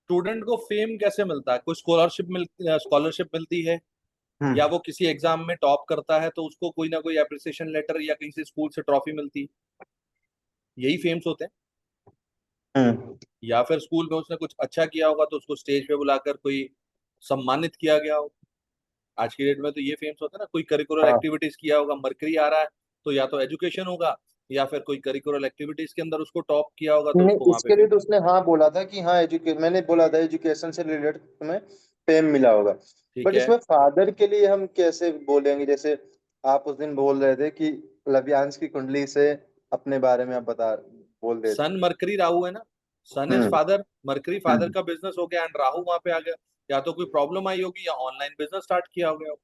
Student को fame कैसे मिलता है? कोई स्कॉलरशिप मिलती है, या हम्म। वो किसी एग्जाम में टॉप करता है तो उसको कोई ना कोई अप्रिसिएशन लेटर या कहीं से स्कूल से ट्रॉफी मिलती है। यही फेम्स होते हैं। हम्म। या फिर स्कूल में उसने कुछ अच्छा किया होगा तो उसको स्टेज पे बुलाकर कोई सम्मानित किया गया हो। आज की डेट में तो ये फेम्स होते हैं ना, कोई करिकुलर हाँ। एक्टिविटीज किया होगा, मरकरी आ रहा है, तो या तो एजुकेशन होगा, या फिर कोई करिकुलर एक्टिविटीज के अंदर उसको टॉप किया होगा तो नहीं, उसको वहां पे इसके लिए फेम। तो उसने हाँ बोला था कि हाँ मैंने बोला था एजुकेशन से रिलेटेड तुम्हें फेम मिला होगा। ठीक बट है। इसमें फादर के लिए हम कैसे बोलेंगे? जैसे आप उस दिन बोल रहे थे कि लव्यांश की कुंडली से अपने बारे में आप बोल रहे थे। सन मरकरी राहु है ना, sun is hmm. Father, Mercury father hmm. का बिजनेस हो गया एंड राहु वहां पे आ गया। या तो कोई प्रॉब्लम आई होगी या ऑनलाइन बिजनेस स्टार्ट किया हो गया।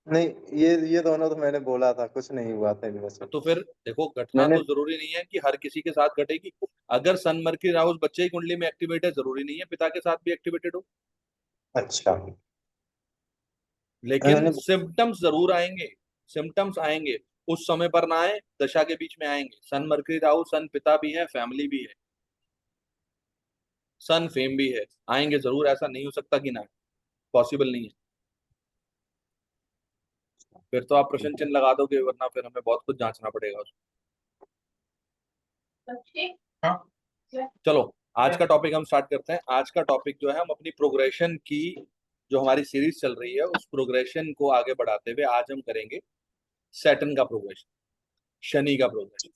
नहीं, ये दोनों तो मैंने बोला था, कुछ नहीं हुआ था इनमें से। तो फिर देखो, घटना मैंने तो जरूरी नहीं है कि हर किसी के साथ घटेगी। अगर सन मरकरी राहु उस बच्चे की कुंडली में एक्टिवेट है, जरूरी नहीं है पिता के साथ भी एक्टिवेटेड हो। अच्छा। लेकिन मैंने सिम्टम्स जरूर आएंगे। सिम्टम्स आएंगे, उस समय पर ना आए, दशा के बीच में आएंगे। सन मरकरी राहु, सन पिता भी है, फैमिली भी है, सन फेम भी है। आएंगे जरूर, ऐसा नहीं हो सकता कि ना आए। पॉसिबल नहीं है। फिर तो आप प्रश्न चिन्ह लगा दोगे, वरना फिर हमें बहुत कुछ जांचना पड़ेगा उसको। चलो, आज का टॉपिक हम स्टार्ट करते हैं। आज का टॉपिक जो है, हम अपनी प्रोग्रेशन की, जो हमारी सीरीज चल रही है उस प्रोग्रेशन को आगे बढ़ाते हुए आज हम करेंगे सैटर्न का प्रोग्रेशन, शनि का प्रोग्रेशन।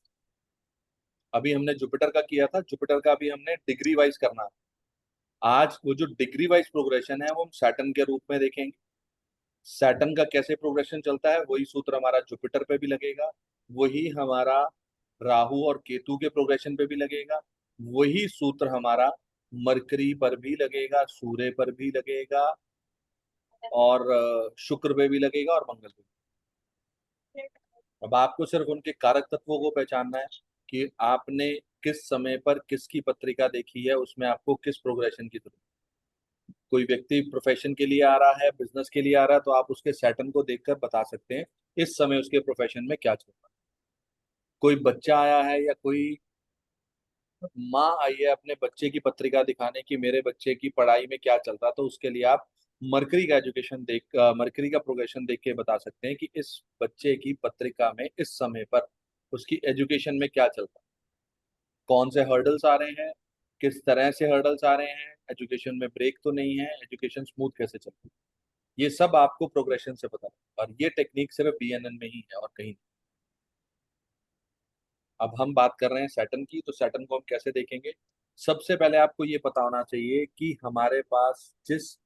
अभी हमने जुपिटर का किया था, जुपिटर का भी हमने डिग्री वाइज करना है। आज वो जो डिग्री वाइज प्रोग्रेशन है वो हम सैटर्न के रूप में देखेंगे। सैटर्न का कैसे प्रोग्रेशन चलता है, वही सूत्र हमारा जुपिटर पे भी लगेगा, वही हमारा राहु और केतु के प्रोग्रेशन पे भी लगेगा, वही सूत्र हमारा मरकरी पर भी लगेगा, सूर्य पर भी लगेगा, और शुक्र पे भी लगेगा, और मंगल पे भी। अब आपको सिर्फ उनके कारक तत्वों को पहचानना है कि आपने किस समय पर किसकी पत्रिका देखी है, उसमें आपको किस प्रोग्रेशन की जरूरत है। कोई व्यक्ति प्रोफेशन के लिए आ रहा है, बिजनेस के लिए आ रहा है, तो आप उसके सैटर्न को देखकर बता सकते हैं इस समय उसके प्रोफेशन में क्या चल रहा है। कोई बच्चा आया है, या कोई माँ आई है अपने बच्चे की पत्रिका दिखाने की मेरे बच्चे की पढ़ाई में क्या चल रहा, तो उसके लिए आप मरकरी का प्रोग्रेशन देख के बता सकते हैं कि इस बच्चे की पत्रिका में इस समय पर उसकी एजुकेशन में क्या चल रहा है, कौन से हर्डल्स आ रहे हैं, किस तरह से हर्डल्स आ रहे हैं, एजुकेशन में ब्रेक तो नहीं है, एजुकेशन स्मूथ कैसे चल रही है। ये सब आपको प्रोग्रेशन से पता है, और ये टेक्निक सिर्फ बीएनएन में ही है और कहीं नहीं। अब हम बात कर रहे हैं सैटर्न की, तो सैटर्न को हम कैसे देखेंगे? सबसे पहले आपको ये पता होना चाहिए कि हमारे पास जिस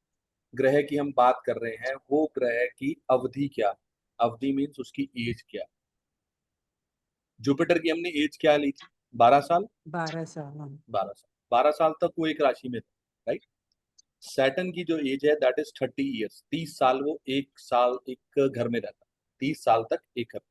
ग्रह की हम बात कर रहे हैं वो ग्रह की अवधि क्या है। अवधि मीन्स उसकी एज क्या है। जुपिटर की हमने एज क्या ली थी? 12 साल। 12 साल, हाँ। 12 साल, 12 साल तक वो एक राशि में था, राइट। सैटर्न की जो एज है दैट इज 30 ईयर्स, 30 साल वो एक साल एक घर में रहता, 30 साल तक एक घर में।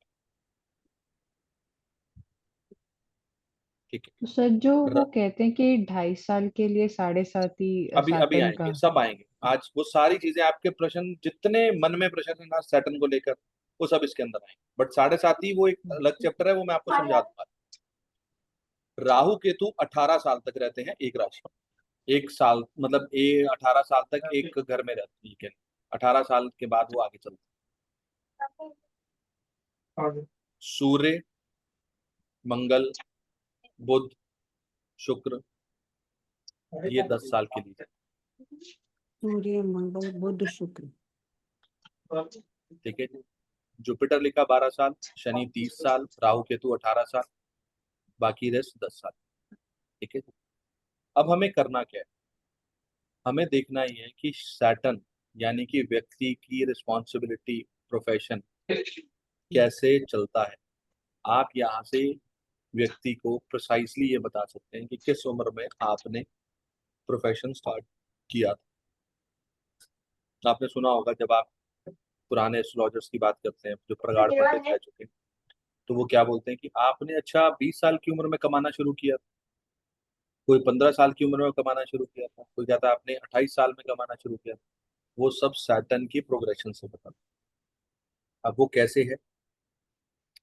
ठीक तो सर जो है। वो कहते हैं कि 2.5 साल के लिए 7.5 ही अभी अभी सैटर्न आएंगे, का। सब आएंगे आज। वो सारी चीजें, आपके प्रश्न जितने मन में प्रश्न है ना सैटर्न को लेकर, वो सब इसके अंदर आएंगे। बट 7.5 वो एक अलग चैप्टर है, वो मैं आपको समझा दूंगा। राहु केतु 18 साल तक रहते हैं एक राशि में। एक साल मतलब 18 साल तक एक घर में रहते हैं, लेकिन 18 साल के बाद वो आगे चलते हैं। सूर्य, मंगल, बुध, शुक्र, ये 10 साल के लिए। सूर्य मंगल बुध शुक्र। ठीक है जी। जुपिटर लिखा 12 साल, शनि 30 साल, राहु केतु 18 साल, बाकी रेस्ट 10 साल। ठीक है। अब हमें करना क्या है? हमें देखना ही है कि सैटर्न, यानी कि व्यक्ति की रिस्पॉन्सिबिलिटी, प्रोफेशन कैसे चलता है। आप यहाँ से व्यक्ति को प्रिसाइसली ये बता सकते हैं कि किस उम्र में आपने प्रोफेशन स्टार्ट किया था। आपने सुना होगा, जब आप पुराने एस्ट्रोलॉजर्स की बात करते हैं जो प्रगाढ़ पंडित रह चुके हैं, तो वो क्या बोलते हैं कि आपने अच्छा 20 साल की उम्र में कमाना शुरू किया, कोई 15 साल की उम्र में कमाना शुरू किया था, कोई कहता है आपने 28 साल में कमाना शुरू किया था। वो सब सैटर्न की प्रोग्रेशन से पता। अब वो कैसे है,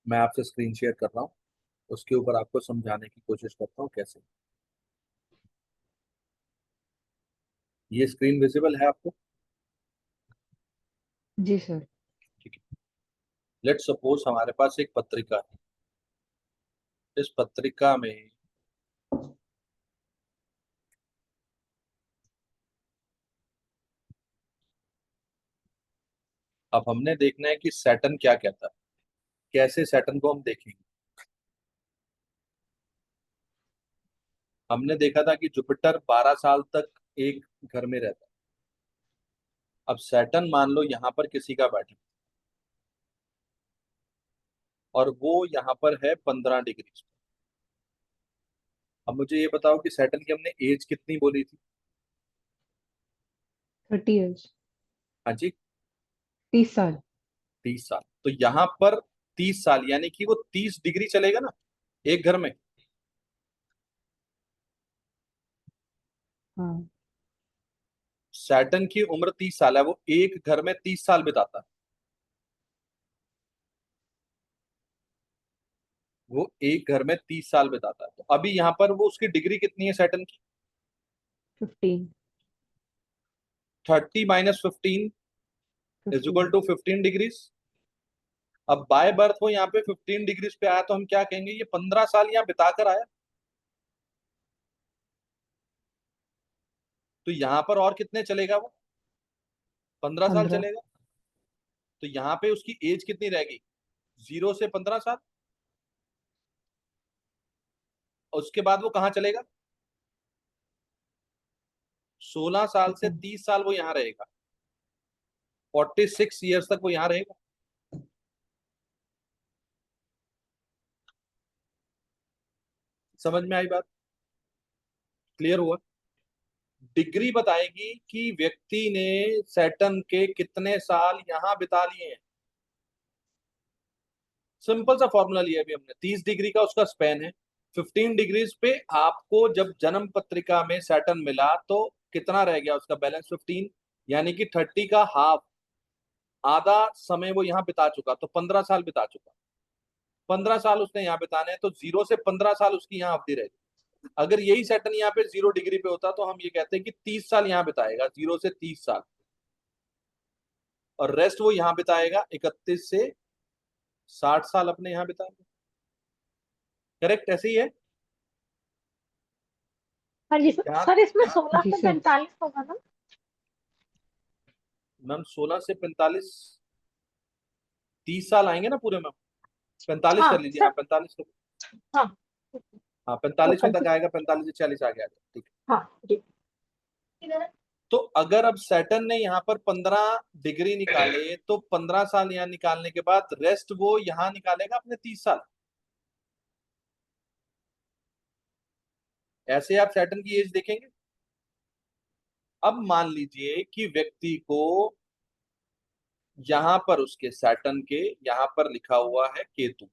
मैं आपसे स्क्रीन शेयर कर रहा हूँ, उसके ऊपर आपको समझाने की कोशिश करता हूँ कैसे। ये स्क्रीन विजिबल है आपको? जी सर। ठीक है। लेट्स सपोज हमारे पास एक पत्रिका है। इस पत्रिका में अब हमने देखना है कि सैटर्न क्या कहता है। कैसे सैटर्न को हम देखेंगे? हमने देखा था कि जुपिटर 12 साल तक एक घर में रहता है। अब सैटर्न मान लो यहाँ पर किसी का बैठा और वो यहाँ पर है 15 डिग्री। अब मुझे ये बताओ कि सैटर्न की हमने एज कितनी बोली थी? 30 इयर्स। हाँ जी, 30 साल। 30 साल। तो यहाँ पर 30 साल यानी कि वो 30 डिग्री चलेगा ना एक घर में। हाँ। सैटर्न की उम्र 30 साल है, वो एक घर में 30 साल बिताता है। वो एक घर में 30 साल बिताता है। तो अभी यहाँ पर वो उसकी डिग्री कितनी है सैटर्न की? 15। 30 - 15 इज 15। Equal to 15 degrees. अब बाय बर्थ वो यहाँ पे 15 डिग्रीज पे आया तो हम क्या कहेंगे? ये 15 साल यहाँ बिता कर आया। तो यहाँ पर और कितने चलेगा वो? 15 साल 15। चलेगा। तो यहाँ पे उसकी एज कितनी रहेगी? 0 से 15 साल। और उसके बाद वो कहाँ चलेगा? 16 साल से 30 साल वो यहाँ रहेगा। 46 ईयर्स तक वो यहाँ रहेगा। समझ में आई बात? क्लियर हुआ? डिग्री बताएगी कि व्यक्ति ने सैटर्न के कितने साल यहाँ बिता लिए हैं। सिंपल सा फॉर्मूला लिया अभी हमने। 30 डिग्री का उसका स्पेन है। 15 डिग्रीज पे आपको जब जन्म पत्रिका में सैटर्न मिला तो कितना रह गया उसका बैलेंस? 15। यानी कि 30 का हाफ, आधा समय वो यहाँ बिता चुका। तो 15 साल बिता चुका। 15 साल उसने यहाँ बिताने हैं, तो 0 से 15 साल उसकी यहाँ अवधि रहेगी। अगर यही सैटर्न यहाँ पे 0 डिग्री पे होता तो हम ये कहते हैं कि 30 साल यहाँ बिताएगा, 0 से 30 साल। और रेस्ट वो यहाँ बिताएगा 31 से 60 साल अपने यहाँ बिताएगा। करेक्ट? ऐसे ही है। हाँ जी यहाँ सर, इसमें 16 जी से सर। 45 होगा ना? मैम 16 से 45, 30 साल आएंगे ना पूरे में। 45 हाँ कर लीजिए, हाँ सर। 45 कर। हाँ। हाँ तो 45 में तक कंफ्यूज। आएगा, 45 से 40 आगे आ जाएगा। ठीक है। हाँ जी। तो अगर अब सैटर्न ने यहाँ पर 15 डिग्री निकाले तो 15 साल यहाँ निकालने के बाद रेस्ट वो यहाँ निकालेगा अपने 30 साल। ऐसे आप सैटर्न की एज देखेंगे। अब मान लीजिए कि व्यक्ति को यहां पर उसके सैटर्न के यहां पर लिखा हुआ है केतु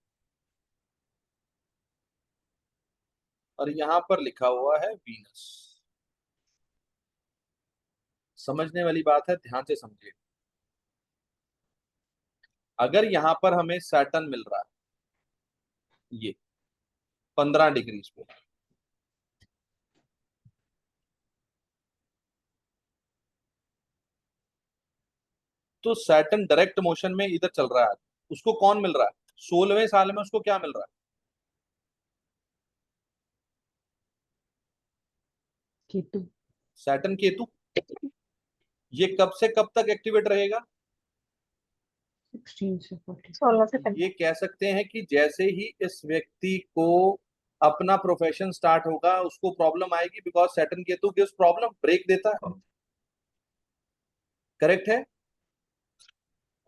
और यहां पर लिखा हुआ है वीनस। समझने वाली बात है, ध्यान से समझिए। अगर यहां पर हमें सैटर्न मिल रहा है ये 15 डिग्री पे, तो सैटर्न डायरेक्ट मोशन में इधर चल रहा है। उसको कौन मिल रहा है? 16वें साल में उसको क्या मिल रहा है? केतु। सैटर्न केतु। ये कब से कब तक एक्टिवेट रहेगा? 16 से 40। 16 से ये 45। कह सकते हैं कि जैसे ही इस व्यक्ति को अपना प्रोफेशन स्टार्ट होगा उसको प्रॉब्लम आएगी, because Saturn Ketu gives problem, break देता है। करेक्ट है?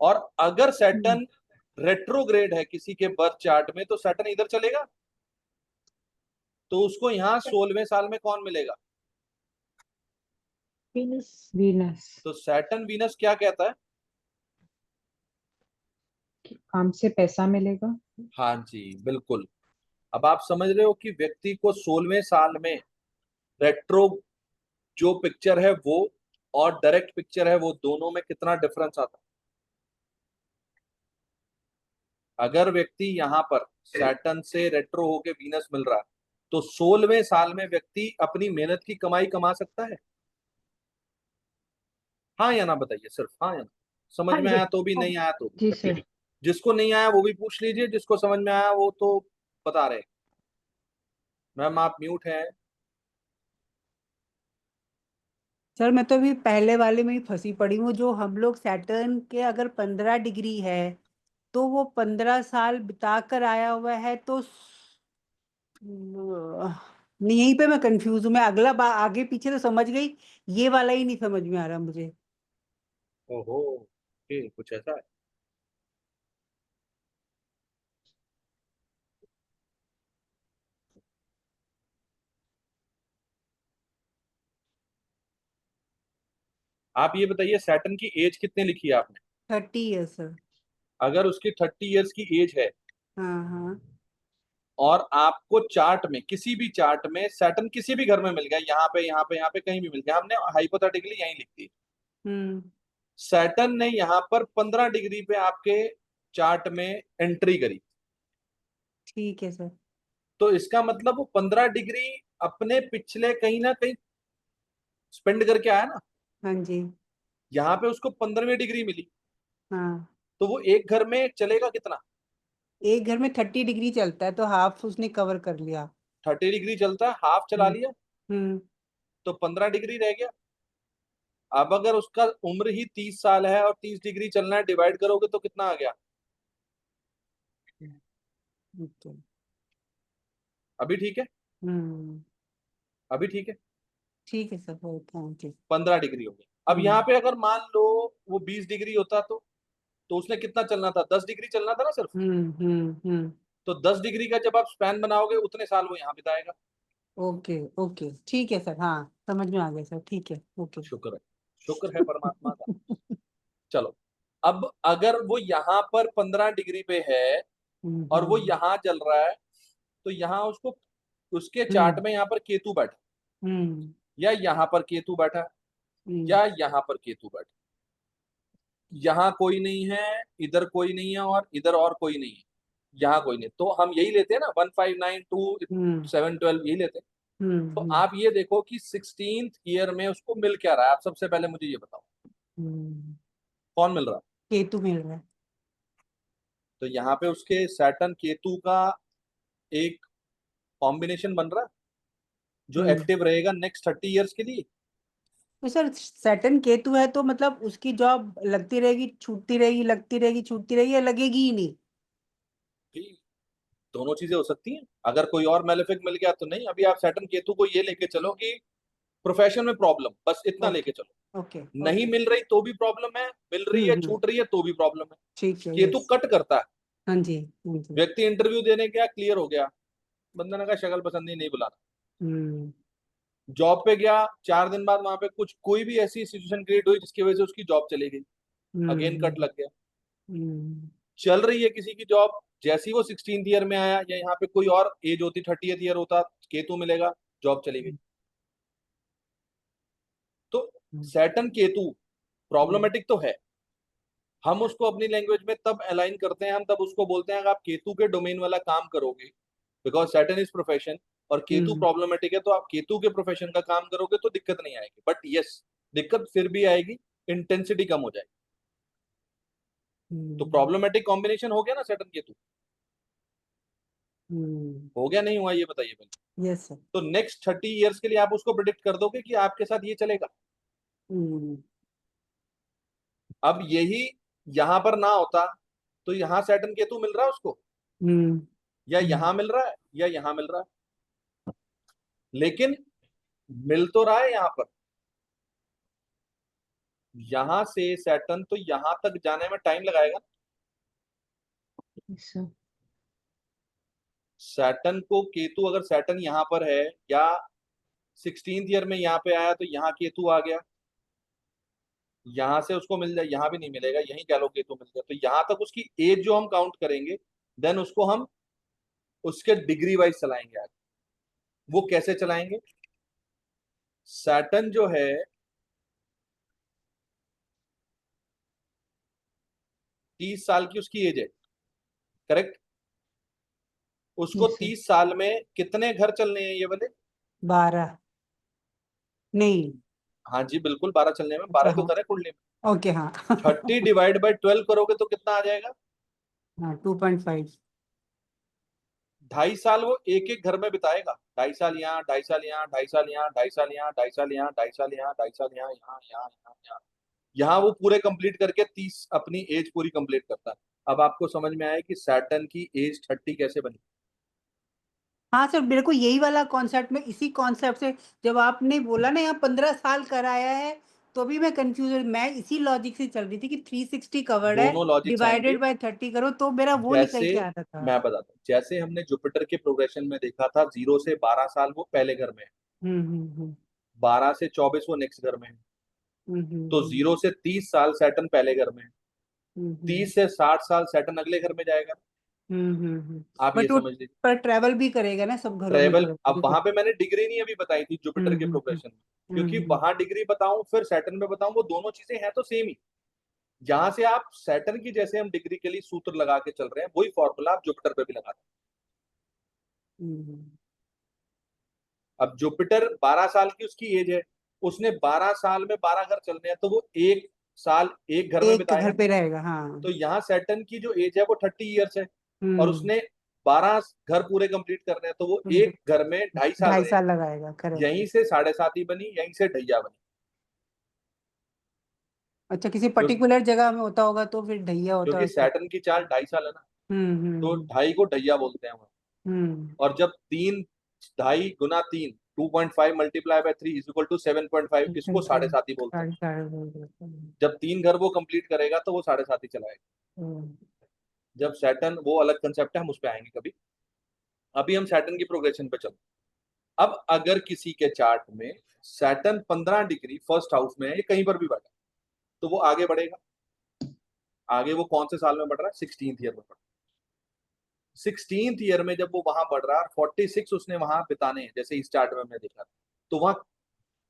और अगर सैटर्न रेट्रोग्रेड है किसी के बर्थ चार्ट में तो सैटर्न इधर चलेगा, तो उसको यहाँ 16वें साल में कौन मिलेगा? वीनस। वीनस। तो सैटर्न वीनस क्या कहता है? काम से पैसा मिलेगा। हाँ जी, बिल्कुल। अब आप समझ रहे हो कि व्यक्ति को 16वें साल में रेट्रो जो पिक्चर है वो और डायरेक्ट पिक्चर है वो, दोनों में कितना डिफरेंस आता है। अगर व्यक्ति यहाँ पर सैटर्न से रेट्रो होके वीनस मिल रहा है तो 16वें साल में व्यक्ति अपनी मेहनत की कमाई कमा सकता है। हाँ या ना बताइए, सिर्फ हाँ या ना। समझ हाँ में जी। आया तो भी, हाँ नहीं आया तो भी। जी सर। जिसको नहीं आया वो भी पूछ लीजिए, जिसको समझ में आया वो तो बता रहे हैं। मैम आप म्यूट हैं। सर मैं तो अभी पहले वाले में ही फंसी पड़ी हूँ, जो हम लोग सैटर्न के अगर 15 डिग्री है तो वो 15 साल बिता कर आया हुआ है, तो नहीं, यहीं पे मैं कंफ्यूज हूँ। मैं अगला आगे पीछे तो समझ गई, ये वाला ही नहीं समझ में आ रहा मुझे। ओहो, कुछ ऐसा है। आप ये बताइए, सैटर्न की एज कितने लिखी है आपने? 30 है सर। अगर उसकी 30 इयर्स की एज है हाँ हाँ। और आपको चार्ट में, किसी भी चार्ट में सैटर्न किसी भी घर में मिल गया, यहाँ पे यहाँ पे यहाँ पे कहीं भी मिल गया, हमने हाइपोथेटिकली यहीं लिख दी, हम्म। सैटर्न ने यहाँ पर 15 डिग्री पे आपके चार्ट में एंट्री करी, ठीक है सर। तो इसका मतलब वो 15 डिग्री अपने पिछले कहीं ना कहीं स्पेंड करके आया ना। हाँ जी। यहाँ पे उसको 15वीं डिग्री मिली, हाँ, तो वो एक घर में चलेगा कितना? एक घर में 30 डिग्री चलता है, तो हाफ उसने कवर कर लिया। 30 डिग्री चलता है, हाफ चला हम्म। लिया, हम्म। तो 15 डिग्री रह गया। अब अगर उसका उम्र ही 30 साल है और 30 डिग्री चलना है, डिवाइड करोगे तो कितना आ गया? ओके। अभी ठीक है? हम्म। अभी ठीक है। ठीक है सर, थैंक यू। 15 डिग्री हो गया। अब यहाँ हम्म। पे अगर मान लो वो 20 डिग्री होता तो उसने कितना चलना था? 10 डिग्री चलना था ना सिर्फ। हम्म। तो 10 डिग्री का जब आप स्पैन बनाओगे, उतने साल वो यहाँ बिताएगा। ओके ओके, ठीक है सर, हाँ समझ में आ गया सर, ठीक है, ओके। शुक्र है, शुक्र है परमात्मा का। चलो, अब अगर वो यहाँ पर 15 डिग्री पे है और वो हम्म। यहाँ चल रहा है, तो यहाँ उसको, उसके चार्ट हम्म। में यहाँ पर केतु बैठा, हम्म। या यहाँ पर केतु बैठा, हम्म। या यहाँ पर केतु बैठा, यहाँ कोई नहीं है, इधर कोई नहीं है, और इधर और कोई नहीं है, यहाँ कोई नहीं, तो हम यही लेते हैं ना, 1592 712, यही लेते हैं। तो हम्म। आप ये देखो कि 16th ईयर में उसको मिल क्या रहा है। आप सबसे पहले मुझे ये बताओ, हम्म। कौन मिल रहा है? केतु मिल रहा है। तो यहाँ पे उसके सैटर्न केतु का एक कॉम्बिनेशन बन रहा है, जो हम्म। एक्टिव रहेगा नेक्स्ट 30 इयर्स के लिए। तो सर सैटर्न केतु है तो मतलब उसकी जॉब लगती रहेगी छूटती रहेगी, लगती रहेगी छूटती रहेगी, या लगेगी ही नहीं? ठीक, दोनों चीजें हो सकती हैं। अगर कोई और मेलेफिक मिल गया तो नहीं। अभी आप सैटर्न केतु को ये लेके चलो कि प्रोफेशन में प्रॉब्लम, बस इतना ओके लेके चलो। ओके नहीं ओके। मिल रही तो भी प्रॉब्लम है, मिल रही है हम्म। छूट रही है तो भी प्रॉब्लम है। ठीक है, केतु यस। कट करता है। हाँ जी, हाँ जी। व्यक्ति इंटरव्यू देने गया, क्लियर हो गया, बंदा ने कहा शक्ल पसंद ही नहीं, बुलाना। हम्म। जॉब पे गया, 4 दिन बाद वहां पे कुछ कोई भी ऐसी सिचुएशन क्रिएट हुई जिसकी वजह से उसकी जॉब चली गई, अगेन हम्म। कट लग गया। हम्म। चल रही है किसी की जॉब, जैसी वो 16th ईयर में आया, या यहाँ पे कोई और एज होती, 30th ईयर होता, केतु मिलेगा, जॉब चली गई। तो सैटर्न केतु प्रॉब्लमेटिक तो है। हम उसको अपनी लैंग्वेज में तब अलाइन करते हैं, हम तब उसको बोलते हैं अगर आप केतु के डोमेन वाला काम करोगे, बिकॉज सैटर्न इज प्रोफेशन और केतु हम्म। प्रॉब्लमेटिक है, तो आप केतु के प्रोफेशन का काम करोगे तो दिक्कत नहीं आएगी। बट यस, दिक्कत फिर भी आएगी, इंटेंसिटी कम हो जाएगी। तो हम्म। प्रॉब्लमेटिक कॉम्बिनेशन हो गया ना सैटर्न केतु? हम्म। हो गया नहीं हुआ, ये बताइए पहले। Yes sir. तो नेक्स्ट 30 इयर्स के लिए आप उसको प्रिडिक्ट कर दोगे कि आपके साथ ये चलेगा। हम्म। अब यही यहाँ पर ना होता, तो यहाँ सैटर्न केतु मिल रहा है उसको, हम्म। या यहाँ मिल रहा है, या यहाँ मिल रहा है, लेकिन मिल तो रहा है यहाँ पर। यहां से सैटर्न तो यहां तक जाने में टाइम लगाएगा। सर। सैटर्न को केतु, अगर सैटर्न यहाँ पर है, या 16th ईयर में यहाँ पे आया, तो यहाँ केतु आ गया, यहां से उसको मिल जाए, यहाँ भी नहीं मिलेगा, यहीं कह लो केतु मिल गया, तो यहाँ तक उसकी एज जो हम काउंट करेंगे, देन उसको हम उसके डिग्री वाइज चलाएंगे आगे। वो कैसे चलाएंगे? सैटर्न जो है 30 साल की उसकी एज है, करेक्ट? उसको यस सर। 30 साल में कितने घर चलने हैं ये वाले? 12 नहीं, हाँ जी बिल्कुल, 12 चलने में, 12 तो हाँ। उतर है कुंडली में। ओके हाँ 30 डिवाइड बाई 12 करोगे तो कितना आ जाएगा? हाँ 2.5। 2.5 साल वो एक एक घर में बिताएगा। 2.5 साल यहाँ, 2.5 साल यहाँ, 2.5 साल यहाँ, 2.5 साल यहाँ, 2.5 साल यहाँ, 2.5 साल यहाँ, 2.5 साल यहाँ, यहाँ यहाँ यहाँ यहाँ यहाँ वो पूरे कंप्लीट करके 30 अपनी एज पूरी कंप्लीट करता है। अब आपको समझ में आया कि सैटर्न की एज 30 कैसे बनी। हाँ सर, मेरे को यही वाला कॉन्सेप्ट में, इसी कॉन्सेप्ट से जब आपने बोला ना यहाँ 15 साल कराया है, तो भी मैं कंफ्यूज हूँ। मैं इसी लॉजिक से चल रही थी कि 360 कवर्ड है, दोनों लॉजिक्स आएंगे। डिवाइडेड बाय 30 करो, तो मेरा वो निकल जैसे के आता था। मैं बताता हूँ, जैसे हमने जुपिटर के प्रोग्रेशन में देखा था 0 से 12 साल वो पहले घर में है, हम्म 12 से 24 वो नेक्स्ट घर में है, तो हम्म 0 से 30 साल सैटर्न पहले घर में है, 30 से 60 साल सैटर्न अगले घर में जाएगा। आप ये बट वो समझ लीजिए। पर ट्रैवल भी करेगा ना सब घरों में ट्रेवल, तो अब वहां पे मैंने डिग्री नहीं अभी बताई थी जुपिटर के प्रोग्रेशन में, क्योंकि हम्म वहां डिग्री बताऊं फिर सैटर्न में बताऊं, वो दोनों चीजें हैं तो सेम ही। जहां से आप सैटर्न की जैसे हम डिग्री के लिए सूत्र लगा के चल रहे हैं, वही फॉर्मूला आप जुपिटर पे भी लगा दें। हम्म अब जुपिटर 12 साल की उसकी एज है, उसने 12 साल में 12 घर चलने हैं, तो वो एक साल एक घर में एक बिताएगा। घर पे रहेगा हाँ। तो यहाँ सैटर्न की जो एज है वो 30 ईयर्स है, और हम्म उसने 12 घर पूरे कंप्लीट करने हैं, तो वो हम्म, एक घर में 2.5 साल 2.5 रहेगा। साल लगाएगा, करेक्ट। यहीं से 7.5 बनी, यहीं से ढैया बनी। अच्छा, किसी क्योंकि पर्टिकुलर जगह में होता होगा तो फिर ढैया होता है क्योंकि उसका। सैटर्न की चाल 2.5 साल है ना, तो हम्म 2.5 को ढैया बोलते हैं वहाँ। हम्म और जब 2.5 गुना 3, 2.5 multiply by 3 is equal to 7.5, किसको 7.5 ही बोलते हैं। साढ़े साढ़े जब 3 घर वो कंप्लीट करेगा तो वो 7.5 चलाएगा। जब सैटर्न, वो अलग कंसेप्ट है, हम उस पर आएंगे कभी। अभी हम सैटर्न की प्रोग्रेशन पे चलते हैं। अब अगर किसी के चार्ट में सैटर्न 15 डिग्री फर्स्ट हाउस में है, ये कहीं पर भी बढ़ा, तो वो आगे बढ़ेगा। आगे वो कौन से साल में बढ़ रहा है? 16th ईयर में बढ़ रहा है। 16th ईयर में जब वो वहां बढ़ रहा है, 46 उसने वहां बिताने हैं, जैसे इस चार्ट में हमने देखा, तो वहां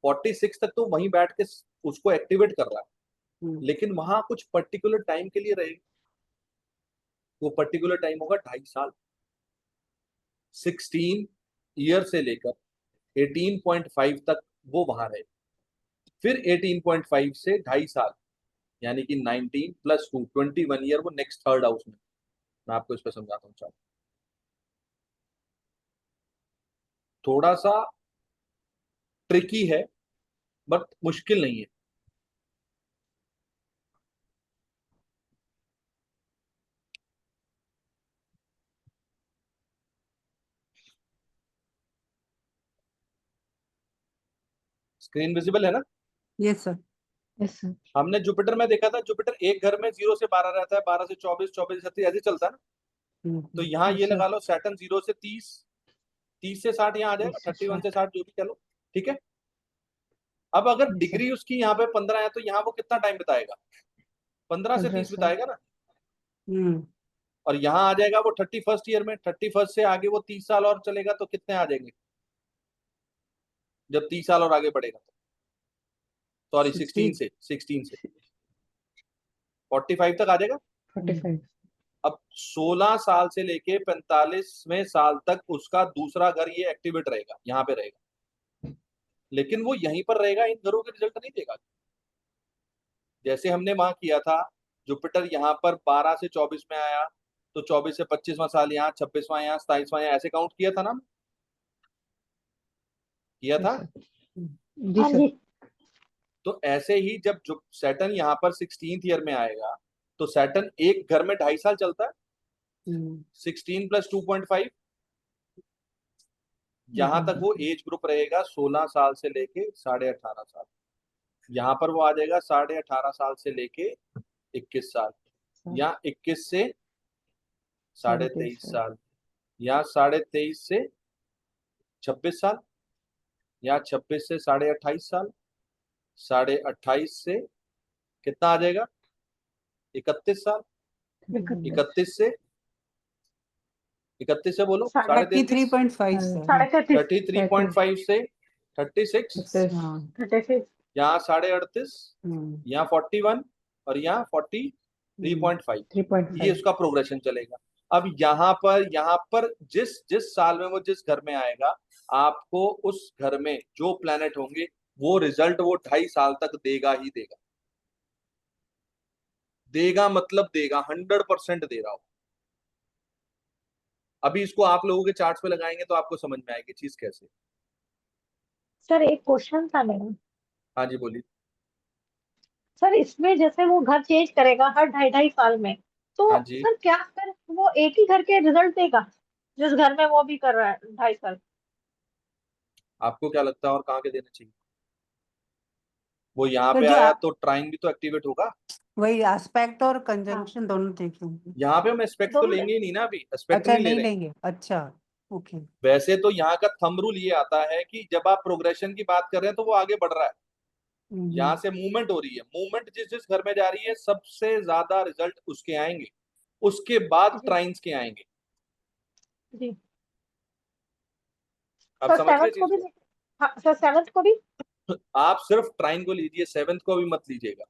46 तक तो वहीं बैठ के उसको एक्टिवेट कर रहा है, लेकिन वहां कुछ पर्टिकुलर टाइम के लिए रहेगा। वो पर्टिकुलर टाइम होगा 2.5 साल। 16 ईयर से लेकर 18.5 तक वो वहां रहे, फिर 18.5 से 2.5 साल, यानी कि 19 + 2 21 ईयर वो नेक्स्ट थर्ड हाउस में। मैं आपको इस पर समझाता हूँ चार्ट। थोड़ा सा ट्रिकी है बट मुश्किल नहीं है। स्क्रीन विजिबल है ना? Yes sir. Yes sir. हमने जुपिटर में देखा था, जुपिटर एक घर में 0 से 12 रहता है, 12 से 24, 24 से 36 ऐसे चलता है ना। तो यहाँ ये अच्छा। लगा लो, सैटर्न 0 से 30, 30 से 60 यहाँ आ जाएगा, 31 से 60 जो भी चलो, ठीक है। अब अगर डिग्री उसकी यहाँ पे 15 है, तो यहाँ वो कितना टाइम बिताएगा? 15 से 30 साल। बिताएगा ना। और यहाँ आ जाएगा वो 31st ईयर में, 31st से आगे वो 30 साल और चलेगा, तो कितने आ जाएंगे जब 30 साल और आगे बढ़ेगा? सॉरी 16 से 45 तक आ जाएगा। 45। अब 16 साल से लेके 45वें साल तक उसका दूसरा घर ये एक्टिवेट रहेगा, यहाँ पे रहेगा, लेकिन वो यहीं पर रहेगा, इन घरों के रिजल्ट नहीं देगा। जैसे हमने वहां किया था, जुपिटर यहाँ पर 12 से 24 में आया, तो 24 से 25वां साल यहाँ, 26वां यहाँ, 27वां यहाँ, ऐसे काउंट किया था ना, किया था। जी हाँ सर। जी। तो ऐसे ही जब सैटर्न यहाँ पर 16th ईयर में आएगा, तो सैटर्न एक घर में 2.5 साल चलता है, 16 + 2.5, यहाँ तक वो एज ग्रुप रहेगा 16 साल से लेके 18.5 साल। यहाँ पर वो आ जाएगा 18.5 साल से लेके 21 साल, या 21 से 23.5 साल, या 23.5 से 26 साल, या 26 से 28.5 साल, 28.5 से कितना आ जाएगा? 31 साल, 31 से बोलो 33.5, 33.5 सर। 33.5 33.5 से 36, हाँ 36 यहाँ 38.5, यहाँ 41, और यहाँ 43.5। 3.5। ये उसका प्रोग्रेशन चलेगा। अब यहाँ पर जिस जिस साल में वो जिस घर में आएगा, आपको उस घर में जो प्लैनेट होंगे वो रिजल्ट वो 2.5 साल तक देगा ही देगा। देगा मतलब देगा, 100% दे रहा हो। अभी इसको आप लोगों के चार्ट्स पे लगाएंगे तो आपको समझ में आएगी चीज कैसे। सर एक क्वेश्चन था मेरा। हाँ जी बोलिए। सर इसमें जैसे वो घर चेंज करेगा हर 2.5 2.5 साल में, तो हाँ जी, सर क्या फिर वो एक ही घर के रिजल्ट देगा जिस घर में वो भी कर रहा है 2.5 साल? आपको क्या लगता है और कहाँ के देने चाहिए? वो यहाँ तो पे जो आया तो ट्राइंग भी तो एक्टिवेट होगा। वही एस्पेक्ट और हाँ, कंजंक्शन दोनों देखेंगे। यहाँ पे हम एस्पेक्ट तो दोनों लेंगे ही नहीं ना, अभी एस्पेक्ट अच्छा नहीं ले नहीं रहे हैं। लेंगे, अच्छा ओके। वैसे तो यहाँ का थंब रूल ये आता है कि जब आप प्रोग्रेशन की बात कर रहे हैं तो वो आगे बढ़ रहा है, यहाँ से मूवमेंट हो रही है, मूवमेंट जिस जिस घर में जा रही है सबसे ज्यादा रिजल्ट उसके आएंगे, उसके बाद जी ट्राइंस के आएंगे। जी। आप सर समझ रहे सेवन्थ को चीज भी को? हाँ सर सेवन्थ को भी। आप सिर्फ ट्राइन को लीजिए, सेवेंथ को भी मत लीजिएगा।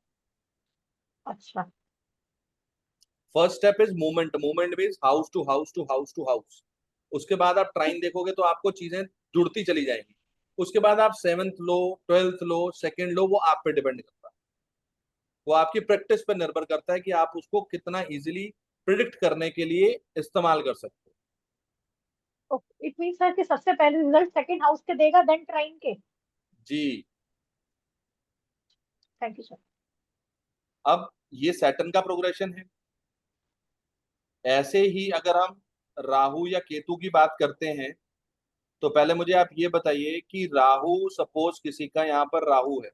अच्छा। First step is movement, movement means house to house to house to house. उसके बाद आप ट्राइन देखोगे तो आपको चीजें जुड़ती चली जाएंगी। उसके बाद आप सेवेंथ लो, ट्वेल्थ लो, सेकेंड लो, वो आप पे डिपेंड करता है। वो आपकी प्रैक्टिस पर निर्भर करता है कि आप उसको कितना इजीली प्रिडिक्ट करने के लिए इस्तेमाल कर सकते इट मीन सर कि सबसे पहले रिजल्ट सेकंड हाउस के देगा देन ट्राइन के। हो जी। Thank you sir. अब ये सैटर्न का प्रोग्रेशन है। ऐसे ही अगर हम राहु या केतु की बात करते हैं तो पहले मुझे आप ये बताइए कि राहु, सपोज किसी का यहाँ पर राहु है,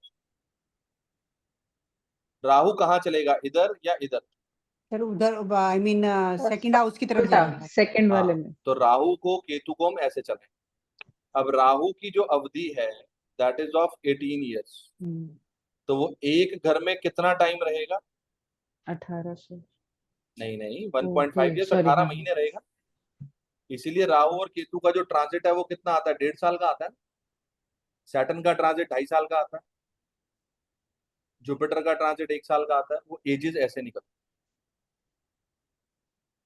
राहु कहाँ चलेगा, इधर या इधर? सर उधर I mean second sir house की तरफ उल्टा जाएगा। सेकंड वाले हाँ, में। तो राहु को केतु को हम ऐसे चले। अब राहु की जो अवधि है दैट इज ऑफ 18 ईयर्स। तो वो एक घर में कितना टाइम रहेगा? 1800। नहीं नहीं, 1.5 ईयर्स, सॉरी, 18 हाँ हाँ। महीने रहेगा। इसीलिए राहु और केतु का जो ट्रांजिट है वो कितना आता है, 1.5 साल का आता है। सैटर्न का ट्रांजिट 2.5 साल का आता है, जुपिटर का ट्रांजिट 1 साल का आता है। वो एजेस ऐसे निकलते हैं।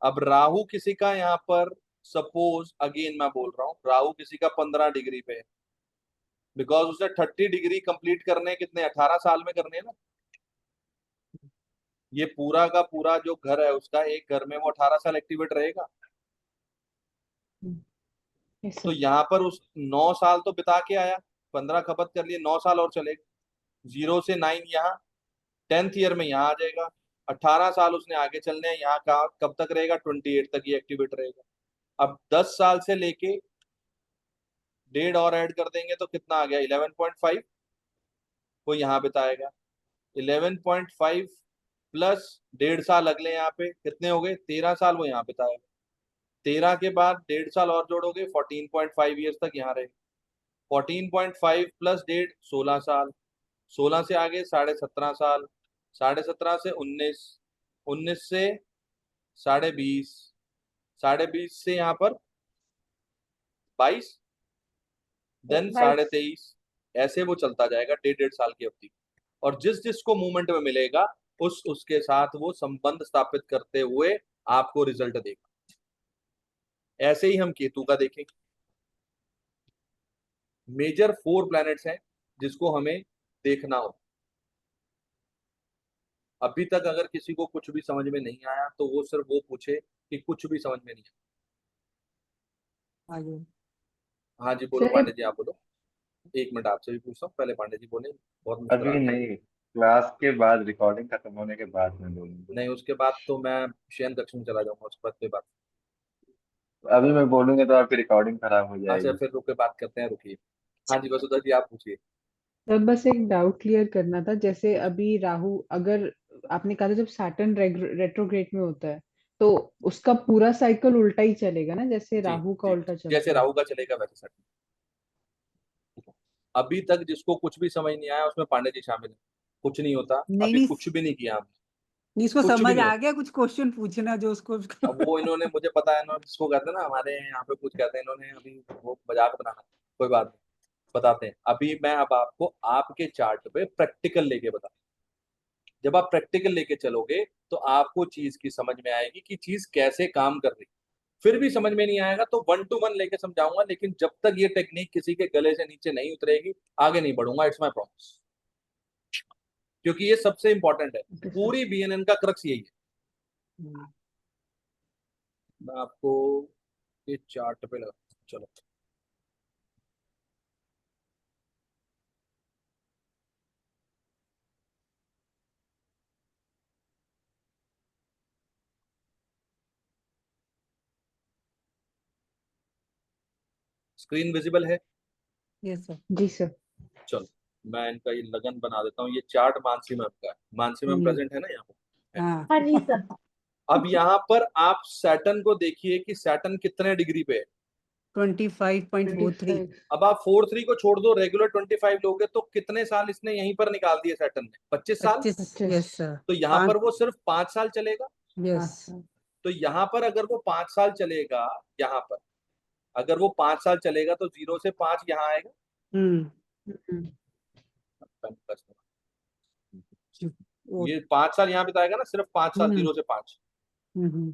अब राहु किसी का यहाँ पर, सपोज अगेन मैं बोल रहा हूँ, राहु किसी का 15 डिग्री पे है, बिकॉज उसे 30 डिग्री कंप्लीट करने कितने, 18 साल में करने हैं ना। ये पूरा का पूरा जो घर है उसका, एक घर में वो 18 साल एक्टिवेट रहेगा। यस तो सर। यहाँ पर उस 9 साल तो बिता के आया, 15 खपत कर लिए, 9 साल और चलेगा। 0 से 9 यहाँ, 10th ईयर में यहाँ आ जाएगा। 18 साल उसने आगे चलने हैं, यहाँ का कब तक रहेगा, 28 तक ये एक्टिवेट रहेगा। अब 10 साल से लेके डेढ़ और ऐड कर देंगे तो कितना आ गया, 11.5। वो यहाँ बिताएगा। 11.5 प्लस 1.5 साल अगले, यहाँ पे कितने हो गए, 13 साल वो यहाँ बिताएगा। 13 के बाद 1.5 साल और जोड़ोगे, 14.5 ईयर्स तक यहाँ रहे। 14.5 प्लस 1.5, 16 साल। 16 से आगे 17.5 साल, 17.5 से 19, 19 से 20.5, 20.5 से यहाँ पर 22, देन 22। 23। ऐसे वो चलता जाएगा 1.5 1.5 साल की अवधि। और जिस जिसको मूवमेंट में मिलेगा उसके साथ वो संबंध स्थापित करते हुए आपको रिजल्ट देगा। ऐसे ही हम केतु का देखेंगे। मेजर 4 प्लैनेट्स हैं जिसको हमें देखना हो। अभी तक अगर किसी को कुछ भी समझ में नहीं आया तो वो सिर्फ वो पूछे कि कुछ भी समझ में नहीं आगे आया। हाँ जी बोलो सर पांडे जी, आप बोलो। 1 मिनट आपसे भी पूछता हूँ, पहले पांडे जी बोले, बहुत मुस्कुरा अभी रहे हैं। नहीं, क्लास के बाद, रिकॉर्डिंग खत्म होने के बाद में बोलूंगा। नहीं, उसके बाद तो मैं शयन कक्ष में चला जाऊंगा, उसके बाद कोई बात। अभी मैं बोलूंगा तो आपकी रिकॉर्डिंग खराब हो अच्छा जाएगी। फिर रुक के बात करते हैं, रुकिए। हाँ जी वसुधा जी, आप पूछिए। सर बस एक डाउट क्लियर करना था, जैसे अभी राहु, अगर आपने कहा था जब सैटर्न रेट्रोग्रेड में होता है तो उसका पूरा साइकिल उल्टा ही चलेगा ना, जैसे जी राहु का जी, उल्टा जैसे चलता है। राहु का चलेगा वैसे सर। अभी तक जिसको कुछ भी समझ नहीं आया उसमें पांडे जी शामिल है। कुछ नहीं होता, नहीं अभी नहीं, कुछ भी नहीं किया हमने, इसको कुछ भी समझ नहीं आ होता। गया, कुछ क्वेश्चन पूछना जो उसको अब वो इन्होंने, मुझे पता है, इन्होंने जिसको कहते हैं ना हमारे यहाँ पे कुछ कहते हैं इन्होंने, अभी वो मजाक बनाना, कोई बात नहीं, बताते हैं। अभी मैं अब आपको आपके चार्ट पे प्रैक्टिकल लेके बता, जब आप प्रैक्टिकल लेके चलोगे तो आपको चीज की समझ में आएगी कि चीज कैसे काम कर रही है। फिर भी समझ में नहीं आएगा तो 1 to 1 लेके समझाऊंगा, लेकिन जब तक ये टेक्निक किसी के गले से नीचे नहीं उतरेगी आगे नहीं बढ़ूंगा, इट्स माय प्रॉमिस। क्योंकि ये सबसे इंपॉर्टेंट है, Okay, sir. पूरी बीएनएन का क्रक्स यही है। हम्म, मैं आपको ये चार्ट पे लगा, चलो स्क्रीन विजिबल है? yes sir। जी सर। चलो मैं इनका ये लगन बना देता हूँ। ये चार्ट मानसी मैम का है, मानसी मैम प्रेजेंट है ना यहाँ पे? हाँ हाँ जी सर। अब यहाँ पर आप सैटर्न को देखिए कि सैटर्न कितने डिग्री पे है। 25.43। 25। अब आप 4-3 को छोड़ दो, रेगुलर 25 लोगे तो कितने साल इसने यहीं पर निकाल दिए सैटर्न ने? 25 साल। 25 यस सर। तो यहाँ पर वो सिर्फ 5 साल चलेगा। यस तो यहाँ पर अगर वो 5 साल चलेगा, यहाँ पर अगर वो 5 साल चलेगा तो 0 से 5 यहाँ आएगा। हम्म ये 5 साल यहाँ बिताएगा ना, सिर्फ 5 साल, 0 से 5।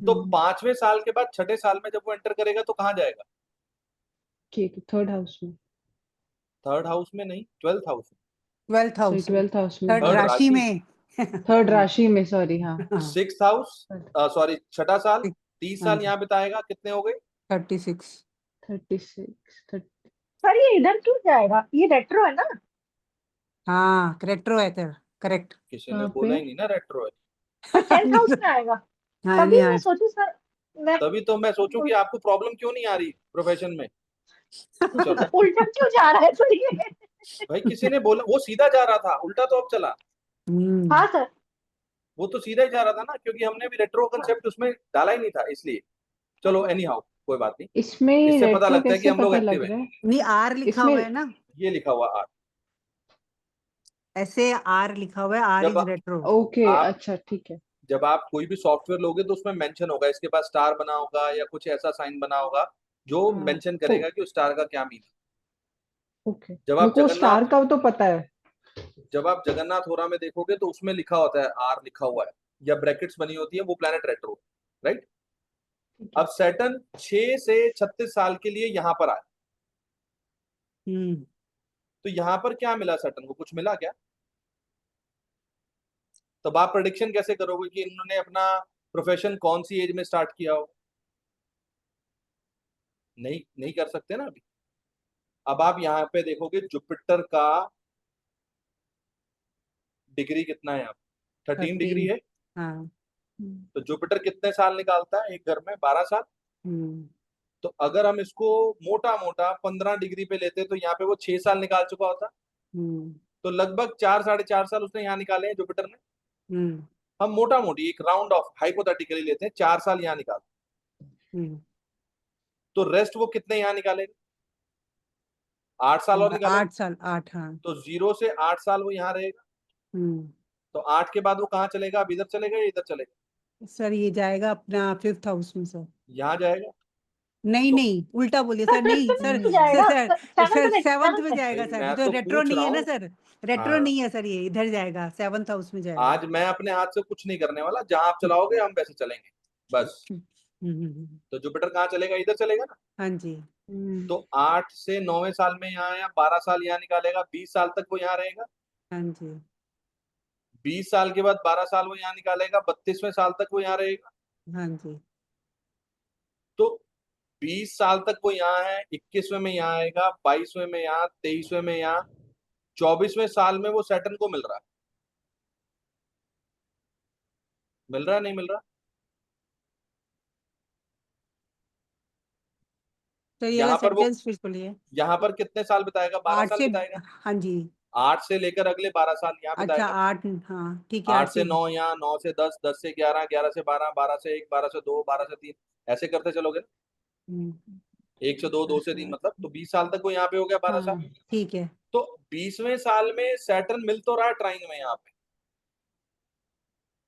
तो 5वें साल के बाद 6ठे साल में जब वो एंटर करेगा तो कहाँ जाएगा? ठीक, थर्ड हाउस में। थर्ड हाउस में नहीं, 12th हाउस में। 12th sorry, house 12th house में। थर्ड Third राशि राशि। में। थर्ड राशि में, सॉरी। हाँ, 6th हाउस, सॉरी 6ठा साल, 30 साल यहाँ बिताएगा, कितने हो गए? 36। 36 30। सर ये इधर क्यों जाएगा, ये रेट्रो है ना? हाँ रेट्रो है सर, करेक्ट। किसी ने कहाँ बोला पे? ही नहीं ना रेट्रो है। पर 10th हाउस में आएगा। हाँ तभी नहीं मैं आज सोचू सर, मैं तभी तो मैं सोचूं कि आपको प्रॉब्लम क्यों नहीं आ रही प्रोफेशन में। चलो उल्टा क्यों जा रहा है सर ये? भाई, किसी ने बोला, वो सीधा जा रहा था, उल्टा तो अब चला। हाँ सर। वो तो सीधा ही जा रहा था ना, क्योंकि हमने भी रेट्रो कंसेप्ट उसमें डाला ही नहीं था, इसलिए। चलो एनी हाउ, कोई बात नहीं। इसमें इससे पता रेट्रो लगता है कि कैसे हम लोग पता एक्टिव लग हैं। रहा है? नहीं आर लिखा इसमें हुआ है ना, ये लिखा हुआ आर। ऐसे आर लिखा हुआ है, आर जब इज रेट्रो। ओके, आप अच्छा ठीक है। जब आप कोई भी सॉफ्टवेयर लोगे तो उसमें मेंशन होगा, इसके पास स्टार बना होगा या कुछ ऐसा साइन बना होगा जो हाँ, मेंशन तो करेगा कि उस स्टार का क्या मीनिंग। ओके, जब मेरे आप को स्टार जगन्नाथ का तो पता है। जब आप जगन्नाथ होरा में देखोगे तो उसमें लिखा होता है, आर लिखा हुआ है या ब्रैकेट्स बनी होती है, वो प्लैनेट रेट्रो, राइट। ठीक है। अब सैटर्न 6 से 36 साल के लिए यहाँ पर आया, हम्म तो यहाँ पर क्या मिला सैटर्न को? कुछ मिला क्या? तब आप प्रेडिक्शन कैसे करोगे कि इन्होंने अपना प्रोफेशन कौन सी एज में स्टार्ट किया हो? नहीं नहीं कर सकते ना अभी। अब आप यहाँ पे देखोगे जुपिटर का डिग्री कितना है, यहाँ 13 डिग्री 13। है। हाँ तो जुपिटर कितने साल निकालता है एक घर में? 12 साल। हम्म तो अगर हम इसको मोटा मोटा 15 डिग्री पे लेते तो यहाँ पे वो 6 साल निकाल चुका होता। हम्म तो लगभग 4-4.5 साल उसने यहाँ निकाले हैं जुपिटर ने। हम्म हम मोटा मोटी एक राउंड ऑफ हाइपोथेटिकली लेते हैं, 4 साल यहाँ निकाल, हम्म तो रेस्ट वो कितने यहाँ निकालेगा? 8 साल और निकालेगा। 8 साल 8 हाँ। तो 0 से 8 साल वो यहाँ रहेगा। हम्म तो 8 के बाद वो कहाँ चलेगा? अब इधर चलेगा या इधर चलेगा? सर ये जाएगा अपना 5th हाउस में सर। यहाँ जाएगा। नहीं तो नहीं उल्टा बोलिए सर, नहीं सर नहीं जाएगा, सर सेवंथ में, 7th में सेवंथ में। जाएगा भाई सर, मैं तो तो रेट्रो पूछ नहीं रहा है ना हूँ। सर, रेट्रो हाँ, नहीं है सर, ये इधर जाएगा 7th हाउस में जाएगा। आज मैं अपने हाथ से कुछ नहीं करने वाला, जहां आप चलाओगे हम वैसे चलेंगे बस। तो जुपिटर कहाँ चलेगा? इधर चलेगा ना। हाँ जी। तो 8 से 9वें साल में यहाँ आया, 12 साल यहाँ निकालेगा, 20 साल तक वो यहाँ रहेगा। हाँ जी। 20 साल के बाद 12 साल वो यहाँ निकालेगा, 32वें साल तक वो यहाँ रहेगा। हाँ जी। तो 20 साल तक वो यहाँ है, 21वें में यहाँ आएगा, 22वें में यहाँ, 23वें में यहाँ, 24वें साल में वो सैटर्न को मिल रहा है। मिल रहा है, नहीं मिल रहा? तो ये यहाँ पर वो सेंटेंस फिर बोलिए। यहाँ पर कितने साल बिताएगा? 12 8 साल से, बिताएगा। हाँ जी। 8 से लेकर अगले 12 साल यहाँ अच्छा बिताएगा। 8, हाँ ठीक है, 8 8 से से 9 यहाँ, 9 से 10, 10 से 11, 11 से 12, 12 से 1, 12 से 2, 12 से 3, ऐसे करते चलोगे ना। हम्म, 1 से 2, 2 से 3, मतलब तो 20 साल तक वो यहाँ पे हो गया, 12 साल। हाँ ठीक है। तो 20वें साल में सैटर्न मिल तो रहा है ट्राइन में, यहाँ पे